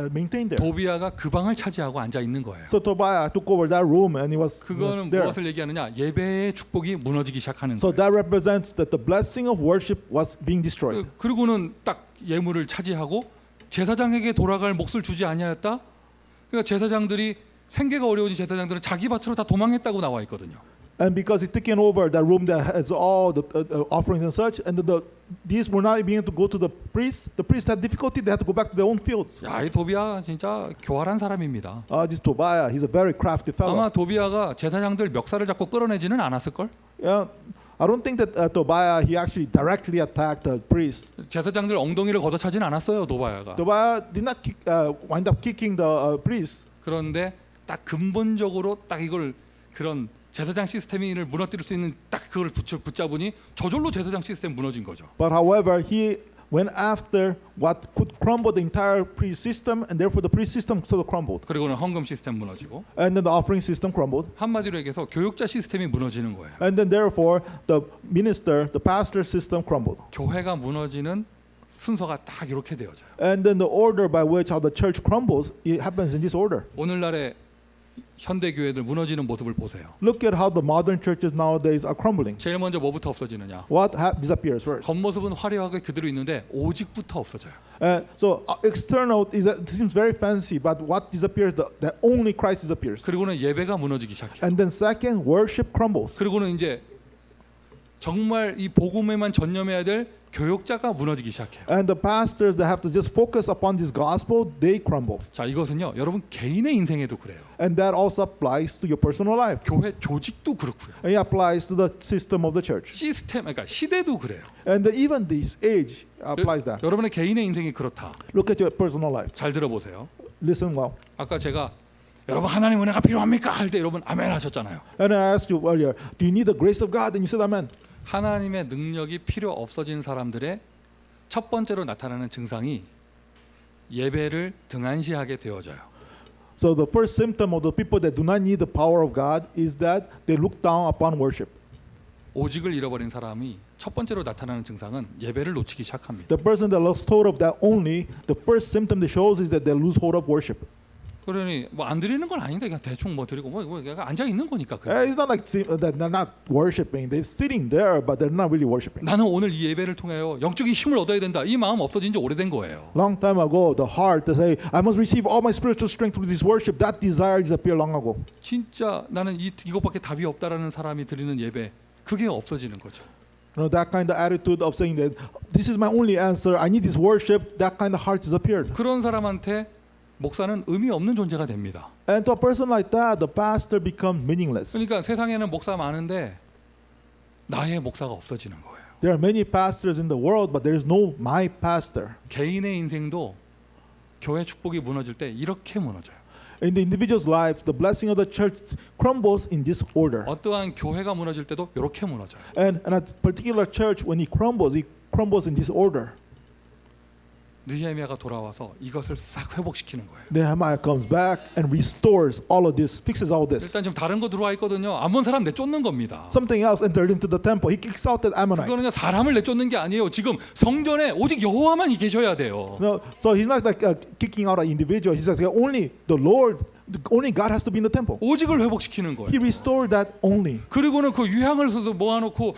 maintained there. 도비아가 그 방을 차지하고 앉아 있는 거예요. So Tobiah took over that room and he was 그거는 there. 무엇을 얘기하느냐? 예배의 축복이 무너지기 시작하는 So 거예요. that represents that the blessing of worship was being destroyed. 그리고는 딱 예물을 차지하고 제사장에게 돌아갈 몫을 주지 아니하였다. 그러니까 제사장들이 생계가 어려워진 제사장들은 자기 밭으로 다 도망했다고 나와 있거든요. And because he's taken over that room that has all the offerings and such, and these were not being able to go to the priests had difficulty. They had to go back to their own fields. 야, 이 도비아 진짜 교활한 사람입니다. This Tobiah, he's a very crafty fellow. 아마 도비아가 제사장들 멱살을 잡고 끌어내지는 않았을 걸. Yeah, I don't think that Tobiah he actually directly attacked the priests. 제사장들 엉덩이를 걷어차진 않았어요, 도비아가. Tobiah did not wind up kicking the priests. 그런데 딱 근본적으로 딱 이걸 그런 제사장 시스템을 무너뜨릴 수 있는 딱 그걸 붙잡으니 저절로 제사장 시스템 무너진 거죠. But however, he went after what could crumble the entire priest system, and therefore the priest system sort of crumbled. 그리고는 헌금 시스템 무너지고 And then the offering system crumbled. 한마디로 얘기해서 교육자 시스템이 무너지는 거예요. And then therefore the pastor system crumbled. 교회가 무너지는 순서가 딱 이렇게 되어져요. And then the order by which how the church crumbles, it happens in this order. 오늘날의 현대 교회들 무너지는 모습을 보세요. Look at how the modern churches nowadays are crumbling. 제일 먼저 뭐부터 없어지느냐? What disappears first? 겉모습은 화려하게 그대로 있는데 오직부터 없어져요. So external seems very fancy, but what disappears? That only Christ disappears. 그리고는 예배가 무너지기 시작해요. And then second, worship crumbles. 그리고는 이제 정말 이 복음에만 전념해야 될 교역자가 무너지기 시작해요. And the pastors that have to just focus upon this gospel, they crumble. 자, 이것은요, 여러분 개인의 인생에도 그래요. And that also applies to your personal life. 교회 조직도 그렇고요. And it applies to the system of the church. 시스템, 그러니까 시대도 그래요. And even this age applies that. 여러분의 개인의 인생이 그렇다. Look at your personal life. 잘 들어보세요. Listen well. 아까 제가 여러분 하나님 은혜가 필요합니까? 할 때 여러분 아멘 하셨잖아요. And I asked you earlier, do you need the grace of God? And you said amen. 하나님의 능력이 필요 없어진 사람들의 첫 번째로 나타나는 증상이 예배를 등한시하게 되어져요. So the first symptom of the people that do not need the power of God is that they look down upon worship. 오직을 잃어버린 사람이 첫 번째로 나타나는 증상은 예배를 놓치기 시작합니다. The person that lost hold of that only, the first symptom that shows is that they lose hold of worship. 그러니 뭐 안 드리는 건 아닌데 그냥 대충 뭐 드리고 뭐 앉아 있는 거니까. 그냥. It's not like that they're not worshiping. They're sitting there, but they're not really worshiping. 나는 오늘 이 예배를 통하여 영적인 힘을 얻어야 된다. 이 마음 없어진 지 오래된 거예요. Long time ago, the heart to say, I must receive all my spiritual strength through this worship, that desire disappeared long ago. 진짜 나는 이것밖에 답이 없다라는 사람이 드리는 예배, 그게 없어지는 거죠. You know, that kind of attitude of saying that this is my only answer, I need this worship, that kind of heart disappeared. 그런 사람한테 목사는 의미 없는 존재가 됩니다. And to a person like that, the pastor becomes meaningless. 그러니까 세상에는 목사 많은데 나의 목사가 없어지는 거예요. There are many pastors in the world, but there is no my pastor. 개인의 인생도 교회 축복이 무너질 때 이렇게 무너져요. In the individual's life, the blessing of the church crumbles in this order. 어떠한 교회가 무너질 때도 이렇게 무너져요. And a particular church, when it crumbles in this order. 느헤미야가 돌아와서 이것을 싹 회복시키는 거예요. Nehemiah comes back and restores all of this, fixes all this. 일단 좀 다른 거 들어와 있거든요. 암몬 사람 내쫓는 겁니다. Something else entered into the temple. He kicks out that Ammonite. 그거는요 사람을 내쫓는 게 아니에요. 지금 성전에 오직 여호와만 계셔야 돼요. No, so he's not like kicking out an individual. He says only the Lord, only God has to be in the temple. 오직을 회복시키는 거예요. He restored that only. 그리고는 그 유향을 모아놓고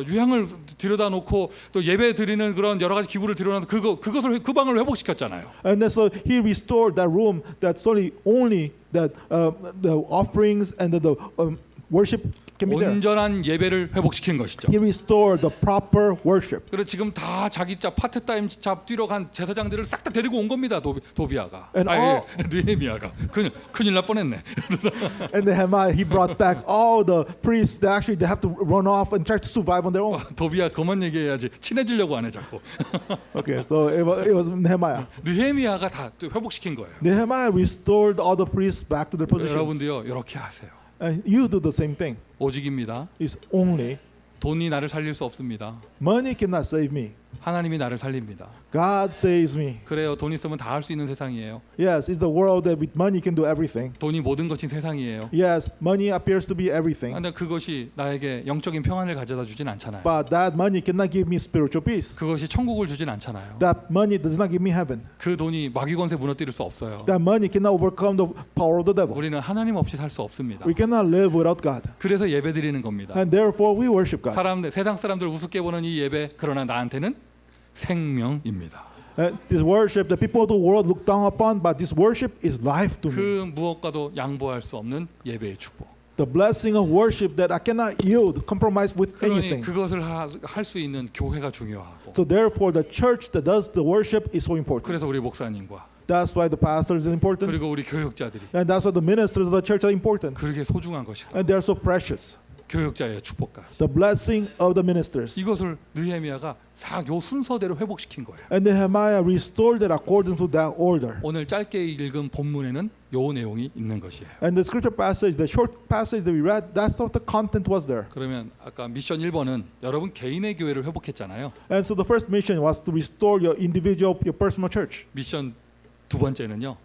유향을 들여다 놓고 또 예배 드리는 그런 여러 가지 기구를 들여놔서 그것을 그 방을 회복시켰잖아요. And then so he restored that room that's only that the offerings and the worship can be there. 온전한 예배를 회복시킨 것이죠. He restored the proper worship. 그래서 지금 다 자기 짭 파트타임 잡 뛰러 간 제사장들을 싹 다 데리고 온 겁니다. 도비아가. 느헤미야가. 큰일 날 뻔했네. And Nehemiah, he brought back all the priests that actually they have to run off and try to survive on their own. 도비아 그만 얘기해야지. 친해지려고 안 해 자꾸. Okay, so it was Nehemiah. 느헤미야가 다 회복시킨 거예요. Nehemiah restored all the priests back to their positions. 여러분도요 이렇게 하세요. And you do the same thing. 오직입니다. It's only 돈이 나를 살릴 수 없습니다. money cannot save me. 하나님이 나를 살립니다. God saves me. 그래요. 돈 있으면 다 할 수 있는 세상이에요. Yes, it's the world that with money you can do everything. 돈이 모든 것인 세상이에요. Yes, money appears to be everything. 근데 그것이 나에게 영적인 평안을 가져다 주진 않잖아요. But that money cannot give me spiritual peace. 그것이 천국을 주진 않잖아요. That money does not give me heaven. 그 돈이 마귀 권세 무너뜨릴 수 없어요. That money cannot overcome the power of the devil. 우리는 하나님 없이 살 수 없습니다. We cannot live without God. 그래서 예배 드리는 겁니다. And therefore we worship God. 세상 사람들 우습게 보는 이 예배, 그러나 나한테는 생명입니다. This worship, the people of the world look down upon, but this worship is life to me. 그 무엇과도 양보할 수 없는 예배의 축복. The blessing of worship that I cannot yield, compromise with 그러니 anything. 그것을 할 수 있는 교회가 중요하고. So therefore, the church that does the worship is so important. 그래서 우리 목사님과 That's why the pastors is important, 그리고 우리 교육자들이 and that's why the ministers of the church are important, 그렇게 소중한 것이다. and they are so precious. 교육자의 축복까지. The blessing of the ministers. 이것을 느헤미야가 요 순서대로 회복시킨 거예요. And Nehemiah restored it according to that order. 오늘 짧게 읽은 본문에는 요 내용이 있는 것이에요. And the scripture passage, the short passage that we read, that's what the content was there. 그러면 아까 미션 1번은 여러분 개인의 교회를 회복했잖아요. And so the first mission was to restore your individual, your personal church. 미션 두 번째는요.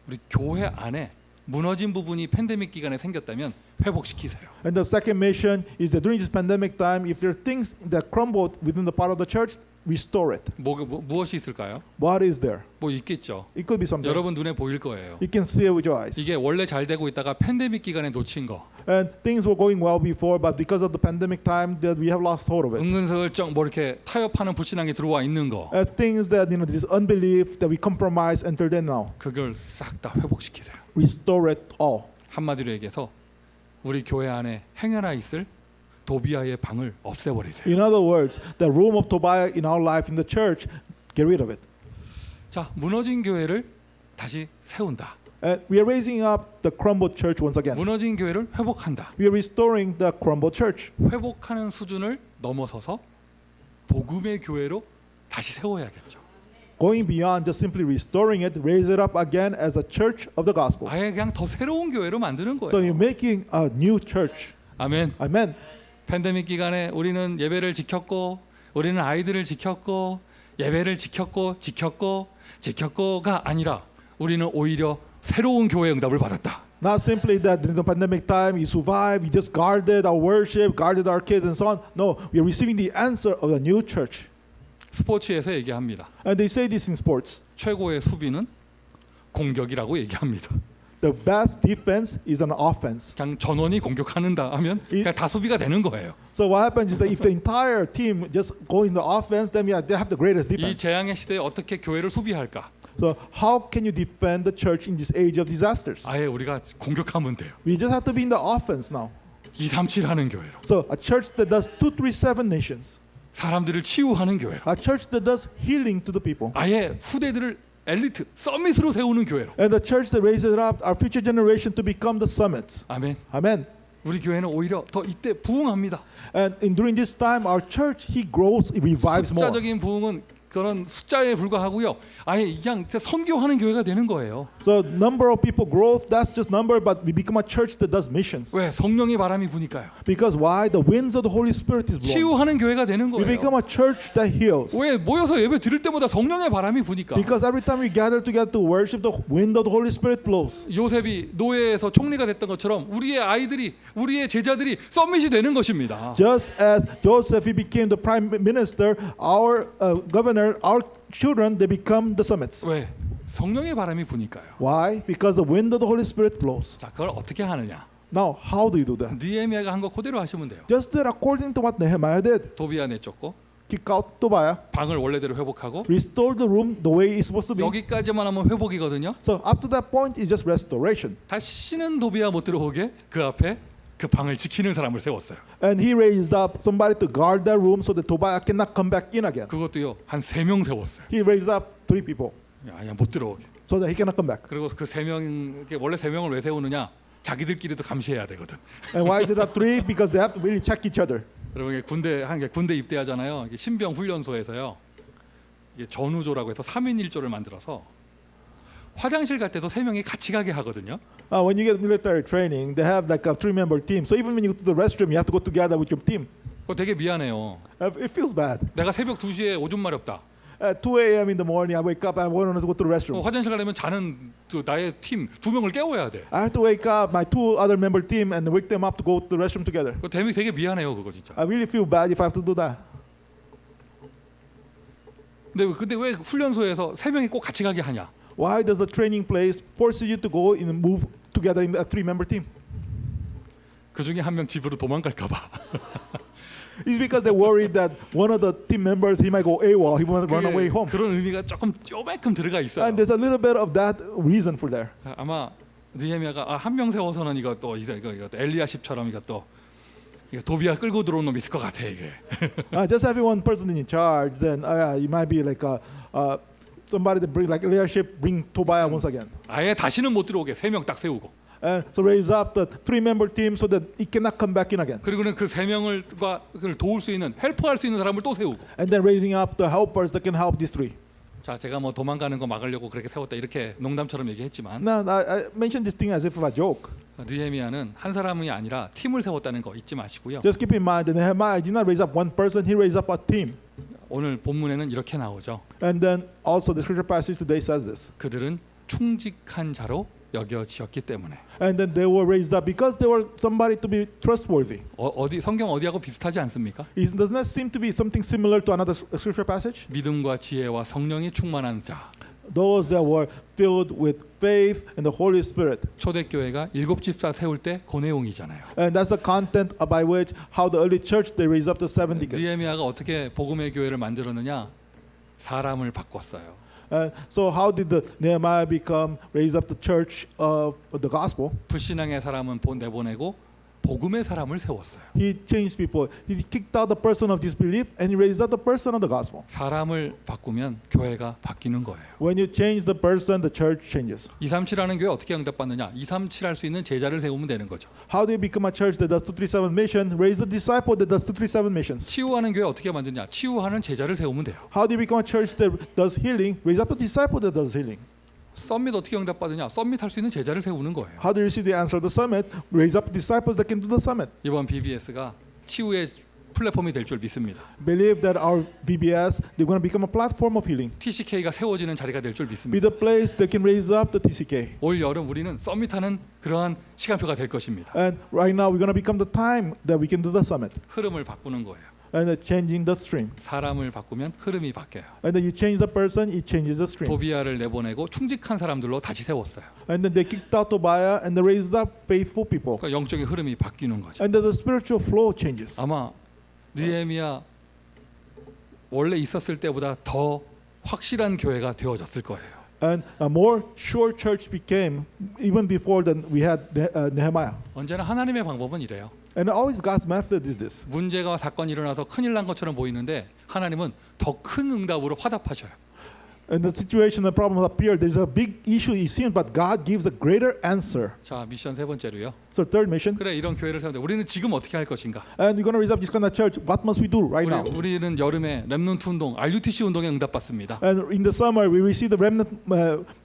우리 교회 안에 무너진 부분이 팬데믹 기간에 생겼다면 회복시키세요. And the second mission is that during this pandemic time, if there are things that crumbled within the part of the church, restore it. 무엇이 있을까요? What is there? 뭐 있겠죠. It could be something. 여러분 눈에 보일 거예요. You can see it with your eyes. 이게 원래 잘 되고 있다가 팬데믹 기간에 놓친 거. And things were going well before, but because of the pandemic time, that we have lost hold of it. 은근슬쩍 뭐 이렇게 타협하는 불신앙이 들어와 있는 거. Things that this unbelief that we compromise entered in now. 그걸 싹 다 회복시키세요. Restore it all. 한마디로 얘기해서 우리 교회 안에 행여나 있을 도비아의 방을 없애버리세요. In other words, the room of Tobiah in our life in the church, get rid of it. 자, 무너진 교회를 다시 세운다. And we are raising up the crumbled church once again. 무너진 교회를 회복한다. We are restoring the crumbled church. 회복하는 수준을 넘어서서 복음의 교회로 다시 세워야겠죠. Going beyond just simply restoring it, raise it up again as a church of the gospel. 아예 그냥 더 새로운 교회로 만드는 So 거예요. you're making a new church. 아멘. Amen. 팬데믹 기간에 우리는 예배를 지켰고, 우리는 아이들을 지켰고, 예배를 지켰고가 아니라 우리는 오히려 새로운 교회 응답을 받았다. Not simply that during the pandemic time you survived, you just guarded our worship, guarded our kids and so on. No, we are receiving the answer of a new church. 스포츠에서 얘기합니다. And they say this in sports. 최고의 수비는 공격이라고 얘기합니다. The best defense is an offense. 그냥 전원이 공격하는다 하면 그냥 다 수비가 되는 거예요. So what happens is that if the entire team just goes in the offense, then yeah, they have the greatest 이 defense. 재앙의 시대에 어떻게 교회를 수비할까? So how can you defend the church in this age of disasters? 아예 우리가 공격하면 돼요. We just have to be in the offense now. 237하는 교회로. So a church that does 237 nations. 사람들을 치유하는 교회로. A church that does healing to the people. 아예 후대들을 엘리트, 서밋으로 세우는 교회로. And the church that raises up our future generation to become the summits. 아멘. Amen. 우리 교회는 오히려 더 이때 부흥합니다. And during this time, our church, he grows, he revives more. 숫자적인 부흥은 그런 숫자에 불과하고요. 아예 그냥 선교하는 교회가 되는 거예요. So number of people growth, that's just number, but we become a church that does missions. 왜? 성령의 바람이 부니까요. Because why? The winds of the Holy Spirit is blowing. 치유하는 교회가 되는 We become 거예요. a church that heals. 왜? 모여서 예배 드릴 때마다 성령의 바람이 부니까. Because every time we gather together to worship, the wind of the Holy Spirit blows. 요셉이 노예에서 총리가 됐던 것처럼 우리의 아이들이, 우리의 제자들이 서밋이 되는 것입니다. Just as Joseph, he became the prime minister, our governor, our children, they become the summits. 왜? 성령의 바람이 부니까요. Why? Because the wind of the Holy Spirit blows. 자, 그걸 어떻게 하느냐? Now, how do you do that? 느헤미야가 한 거 그대로 하시면 돼요. Just do it according to what Nehemiah did. 도비아 내쫓고 Kick out Tobiah, 방을 원래대로 회복하고 restore the room the way it's supposed to be. 여기까지만 하면 회복이거든요. So up to that point is just restoration. 다시는 도비아 못 들어오게 그 앞에 그 방을 지키는 사람을 세웠어요. And he raised up somebody to guard that room so that Tobiah cannot come back in again. 그것도요 한 3명 세웠어요. He raised up 3 people 아야 못 들어오게. so that he cannot come back. 그리고 그 3명 원래 3명을 왜 세우느냐? 자기들끼리도 감시해야 되거든. And why is it up 3? Because they have to really check each other. 여러분 이게 군대 입대하잖아요. 이게 신병 훈련소에서요. 이게 전우조라고 해서 3인 1조를 만들어서 화장실 갈 때도 3명이 같이 가게 하거든요. When you get military training, they have like a 3-member team. So even when you go to the restroom, you have to go together with your team. 그거 되게 미안해요. It feels bad. 내가 새벽 2시에 오줌 마렵다. At 2 a.m. in the morning, I wake up. I want to go to the restroom. 화장실 가려면 자는 나의 팀 2명을 깨워야 돼. I have to wake up my 2 other member team and wake them up to go to the restroom together. 그거 되게 미안해요, 그거 진짜. I really feel bad if I have to do that. 근데 왜 훈련소에서 3명이 꼭 같이 가게 하냐? Why does the training place force you to go and move together in a 3-member team? 그 중에 한 명 집으로 도망갈까 봐. It's because they're worried that one of the team members he might go AWOL, he might run away home. 그런 의미가 조금 들어가 있어요. And there's a little bit of that reason for there. 아마 느헤미야가 한 명 세워서는 이거 엘리야십처럼 이거 도비야 끌고 들어온 놈 있을 것 같아 이게. Just having one person in charge, then you might be like somebody that bring like leadership, bring Tobiah once again. 아예 다시는 못 들어오게 3명 딱 세우고. So raise up the 3-member team so that it cannot come back in again. 그리고는 그 3명을 도울 수 있는 헬퍼할 수 있는 사람을 또 세우고. And then raising up the helpers that can help these 3. 자, 제가 뭐 도망가는 거 막으려고 그렇게 세웠다 이렇게 농담처럼 얘기했지만. Now I mentioned this thing as if a joke. 느헤미야는 한 사람이 아니라 팀을 세웠다는 거 잊지 마시고요. Just keep in mind that Nehemiah did not raise up one person; he raised up a team. 오늘 본문에는 이렇게 나오죠. And then also the scripture passage today says this. 그들은 충직한 자로 여겨지었기 때문에. And then they were raised up because they were somebody to be trustworthy. 어디 성경 어디하고 비슷하지 않습니까? It does not seem to be something similar to another scripture passage. 믿음과 지혜와 성령이 충만한 자. Those that were filled with faith and the Holy Spirit. 초대교회가 7집사 세울 때 그 내용이잖아요. And that's the content by which how the early church they raised up the 7 deacons. 느헤미야가 어떻게 복음의 교회를 만들었느냐? 사람을 바꿨어요. So how did the Nehemiah become raise up the church of the gospel? 불신앙의 사람은 내보내고 복음의 사람을 세웠어요. He changed people. He kicked out the person of disbelief and he raised up the person of the gospel. 사람을 바꾸면 교회가 바뀌는 거예요. When you change the person, the church changes. 237하는 교회 어떻게 응답받느냐? 237 할 수 있는 제자를 세우면 되는 거죠. How do you become a church that does 237 mission? Raise the disciple that does 237 missions. 치유하는 교회 어떻게 만드냐? 치유하는 제자를 세우면 돼요. How do you become a church that does healing? Raise up a disciple that does healing. 썸밋 어떻게 응답받느냐? 썸밋 할 수 있는 제자를 세우는 거예요. How do you receive the answer of the summit? Raise up disciples that can do the summit. 이번 BBS가 치유의 플랫폼이 될 줄 믿습니다. Believe that our VBS they're going to become a platform of healing. TCK가 세워지는 자리가 될 줄 Be 믿습니다. the place that can raise up the TCK. 올 여름 우리는 썸밋하는 그러한 시간표가 될 것입니다. And right now we're going to become the time that we can do the summit. 흐름을 바꾸는 거예요. And changing the stream. 사람을 바꾸면 흐름이 바뀌어요. And then you change the person, it changes the stream. 도비야를 내보내고 충직한 사람들로 다시 세웠어요. And then they kicked out Tobiah and they raised up faithful people. 그러니까 영적인 흐름이 바뀌는 거죠. And then the spiritual flow changes. 아마 느헤미야 원래 있었을 때보다 더 확실한 교회가 되어졌을 거예요. And a more sure church became even before than we had Nehemiah. 언제나 하나님의 방법은 이래요. And always God's method is this. 문제가 사건이 일어나서 큰일 난 것처럼 보이는데 하나님은 더 큰 응답으로 화답하셔요. And the situation, the problem appear. There's a big issue is seen, but God gives a greater answer. 자, 미션 세 번째로요. So third mission. 그래, 이런 교회를 세우는데 우리는 지금 어떻게 할 것인가? And we're going to raise up this kind of church. What must we do right now? 우리는 여름에 렘넌트 운동, RUTC 운동에 응답받습니다. And in the summer, we receive the remnant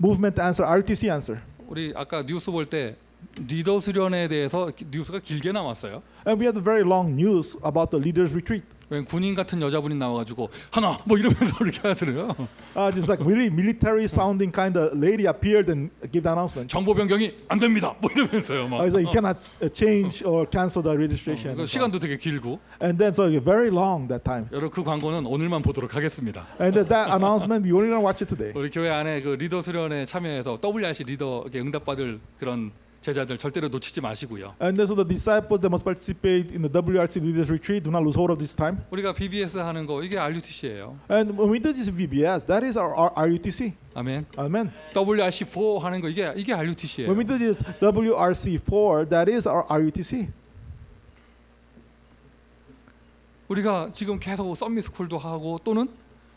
movement answer, RTC answer. 우리 아까 뉴스 볼 때 리더 수련에 대해서 뉴스가 길게 나왔어요. And we had a very long news about the leaders retreat. 왜 군인 같은 여자분이 나와가지고 하나 뭐 이러면서 이렇게 하더래요. Just like really military sounding kind of lady appeared and gave the announcement. 정보 변경이 안 됩니다. 뭐 이러면서요. 막. It's like you cannot change or cancel the registration. 시간도 되게 길고. And then so very long that time. 여러분 그 광고는 오늘만 보도록 하겠습니다. And that announcement we only gonna watch it today. 우리 교회 안에 그 리더 수련에 참여해서 WRC 리더에게 응답받을 그런 제자들 절대로 놓치지 마시고요. And then so the disciples that must participate in the WRC leaders retreat do not lose hold of this time. 우리가 BBS 하는 거 이게 RUTC예요. And when we do this VBS, that is our RUTC. 아멘. Amen. WRC4 하는 거 이게 RUTC예요. When we do this WRC4, that is our RUTC. 우리가 지금 계속 썸밋 스쿨도 하고 또는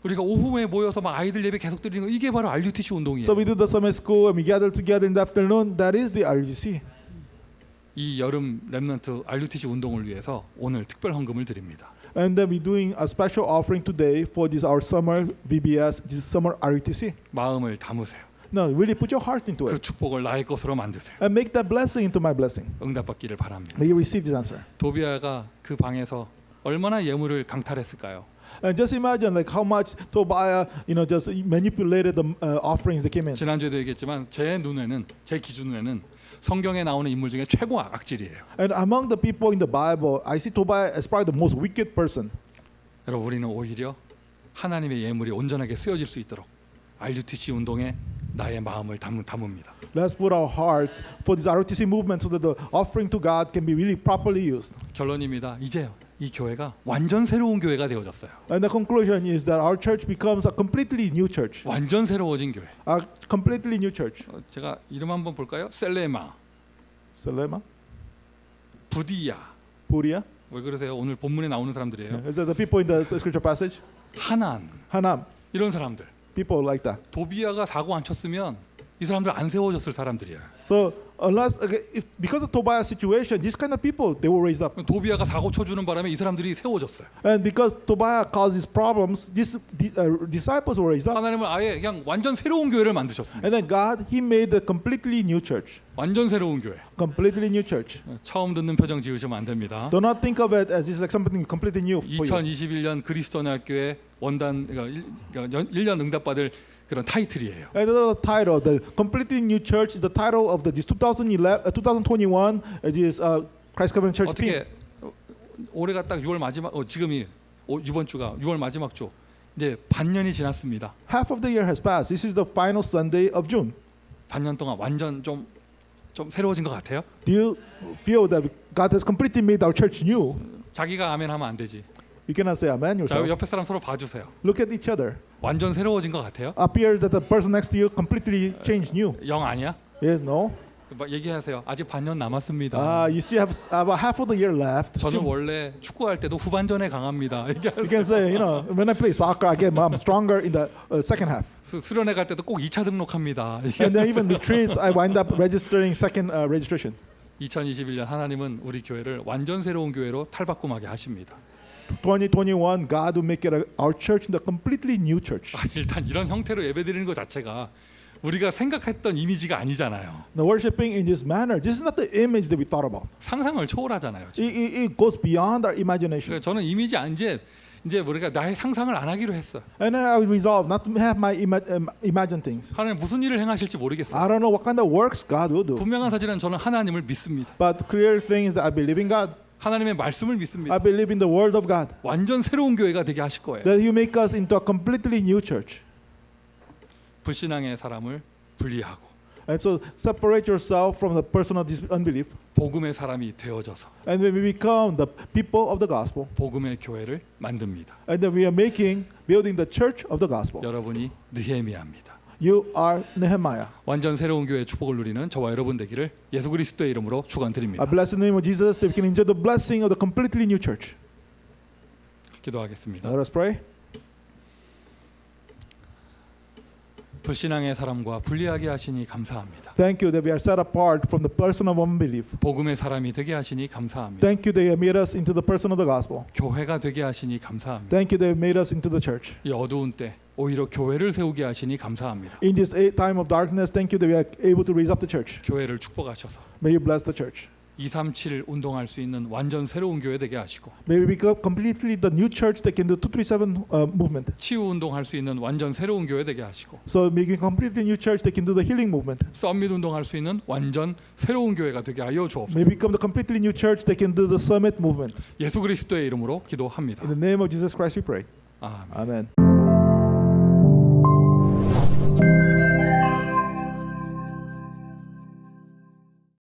우리가 오후에 모여서 막 아이들 예배 계속 드리는 거 이게 바로 RUTC 운동이에요. So we do the summer school and we gather together in the afternoon. That is the RUTC. 이 여름 렘넌트 RUTC 운동을 위해서 오늘 특별 헌금을 드립니다. And then we're doing a special offering today for this our summer VBS, this summer RUTC. 마음을 담으세요. No, really put your heart into 그 it 축복을 나의 것으로 만드세요. and make that blessing into my blessing. 응답받기를 바랍니다. May you receive this answer. 도비야가 그 방에서 얼마나 예물을 강탈했을까요? And just imagine like how much Tobiah, just manipulated the offerings that came in. 지난주에도 얘기했지만 제 기준에는 성경에 나오는 인물 중에 최고 악질이에요. And among the people in the Bible, I see Tobiah as probably the most wicked person. 여러분 우리는 오히려 하나님의 예물이 온전하게 쓰여질 수 있도록 RUTC 운동에 나의 마음을 담습니다. Let's put our hearts for this ROTC movement so that the offering to God can be really properly used. 결론입니다. 이제 이 교회가 완전 새로운 교회가 되어졌어요. And the conclusion is that our church becomes a completely new church. 완전 새로워진 교회. A completely new church. 제가 이름 한번 볼까요? 셀레마, Selema, 부디야. Puria. 왜 그러세요? 오늘 본문에 나오는 사람들이에요. Is that the people in the scripture passage? 하난 Hanam, 이런 사람들. people like that. 도비야가 사고 안 쳤으면 이 사람들 안 세워졌을 사람들이에요. So unless if because of Tobiah's situation, these kind of people they were raised up, 도비야가 사고 쳐주는 바람에 이 사람들이 세워졌어요. and because Tobiah caused these problems, these disciples were raised up, 하나님은 아예 그냥 완전 새로운 교회를 만드셨습니다. and then God He made a completely new church, 완전 새로운 교회. completely new church. 처음 듣는 표정 지으시면 안 됩니다. Do not think of it as this is like something completely new for you. 2021년 그리스도연합교회 원단 1년 응답받을 그런 타이틀이에요. And the title, the completely new church, is the title of this 2021 this Christ Covenant Church team. 어떻게 올해가 딱 6월 마지막 지금이 이번 주가 6월 마지막 주 이제 반년이 지났습니다. Half of the year has passed. This is the final Sunday of June. 반년 동안 완전 좀 새로워진 것 같아요. Do you feel that God has completely made our church new? 자기가 아멘 하면 안 되지. You cannot say amen 자, yourself. 옆에 사람 서로 봐주세요. Look at each other. 완전 새로워진 것 같아요. Appears that the person next to you completely changed new. 영 아니야? Yes, no. 막 얘기하세요. 아직 반년 남았습니다. You still have about half of the year left. 저는 원래 축구할 때도 후반전에 강합니다. You can say, when I play soccer, I'm stronger in the second half. 수련회 갈 때도 꼭 2차 등록합니다. And then even retreats, I wind up registering second registration. 2021년 하나님은 우리 교회를 완전 새로운 교회로 탈바꿈하게 하십니다. 2021, God will make it our church into a completely new church. 일단 이런 형태로 예배드리는 것 자체가 우리가 생각했던 이미지가 아니잖아요. Now, worshiping in this manner, this is not the image that we thought about. 상상을 초월하잖아요. It goes beyond our imagination. 그러니까 저는 이미지 이제 우리가 나의 상상을 안 하기로 했어. And then I resolve not to have my imagine things. 하나님 무슨 일을 행하실지 모르겠어요. I don't know what kind of works God will do. 분명한 사실은 저는 하나님을 믿습니다. But clear thing is that I believe in God. 하나님의 말씀을 믿습니다. I believe in the word of God. 완전 새로운 교회가 되게 하실 거예요. That He make us into a completely new church. 불신앙의 사람을 분리하고 And so separate yourself from the person of unbelief. 복음의 사람이 되어져서 And when we become the people of the gospel, 복음의 교회를 만듭니다. and then we are building the church of the gospel. 여러분이 느헤미야입니다. You are Nehemiah. 완전 새로운 교회의 축복을 누리는 저와 여러분 되기를 예수 그리스도의 이름으로 I 축원드립니다. bless the name of Jesus that we can enjoy the blessing of the completely new church. 기도하겠습니다. Let us pray. 불신앙의 사람과 분리하게 하시니 감사합니다. Thank you that we are set apart from the person of unbelief. 복음의 사람이 되게 하시니 감사합니다. Thank you that you made us into the person of the gospel. 교회가 되게 하시니 감사합니다. Thank you that you made us into the church. 이 어두운 때 오히려 교회를 세우게 하시니 감사합니다. In this time of darkness, thank you that we are able to raise up the church. 교회를 축복하셔서 May you bless the church. 237 운동할 수 있는 완전 새로운 교회 되게 하시고 May we become completely the new church that can do 237 movement. 치유 운동할 수 있는 완전 새로운 교회 되게 하시고 So making completely new church that can do the healing movement. 썸밋 운동할 수 있는 완전 새로운 교회가 되게 하여 주옵소서. May we become the completely new church that can do the summit movement. 예수 그리스도의 이름으로 기도합니다. In the name of Jesus Christ we pray. 아멘. Amen.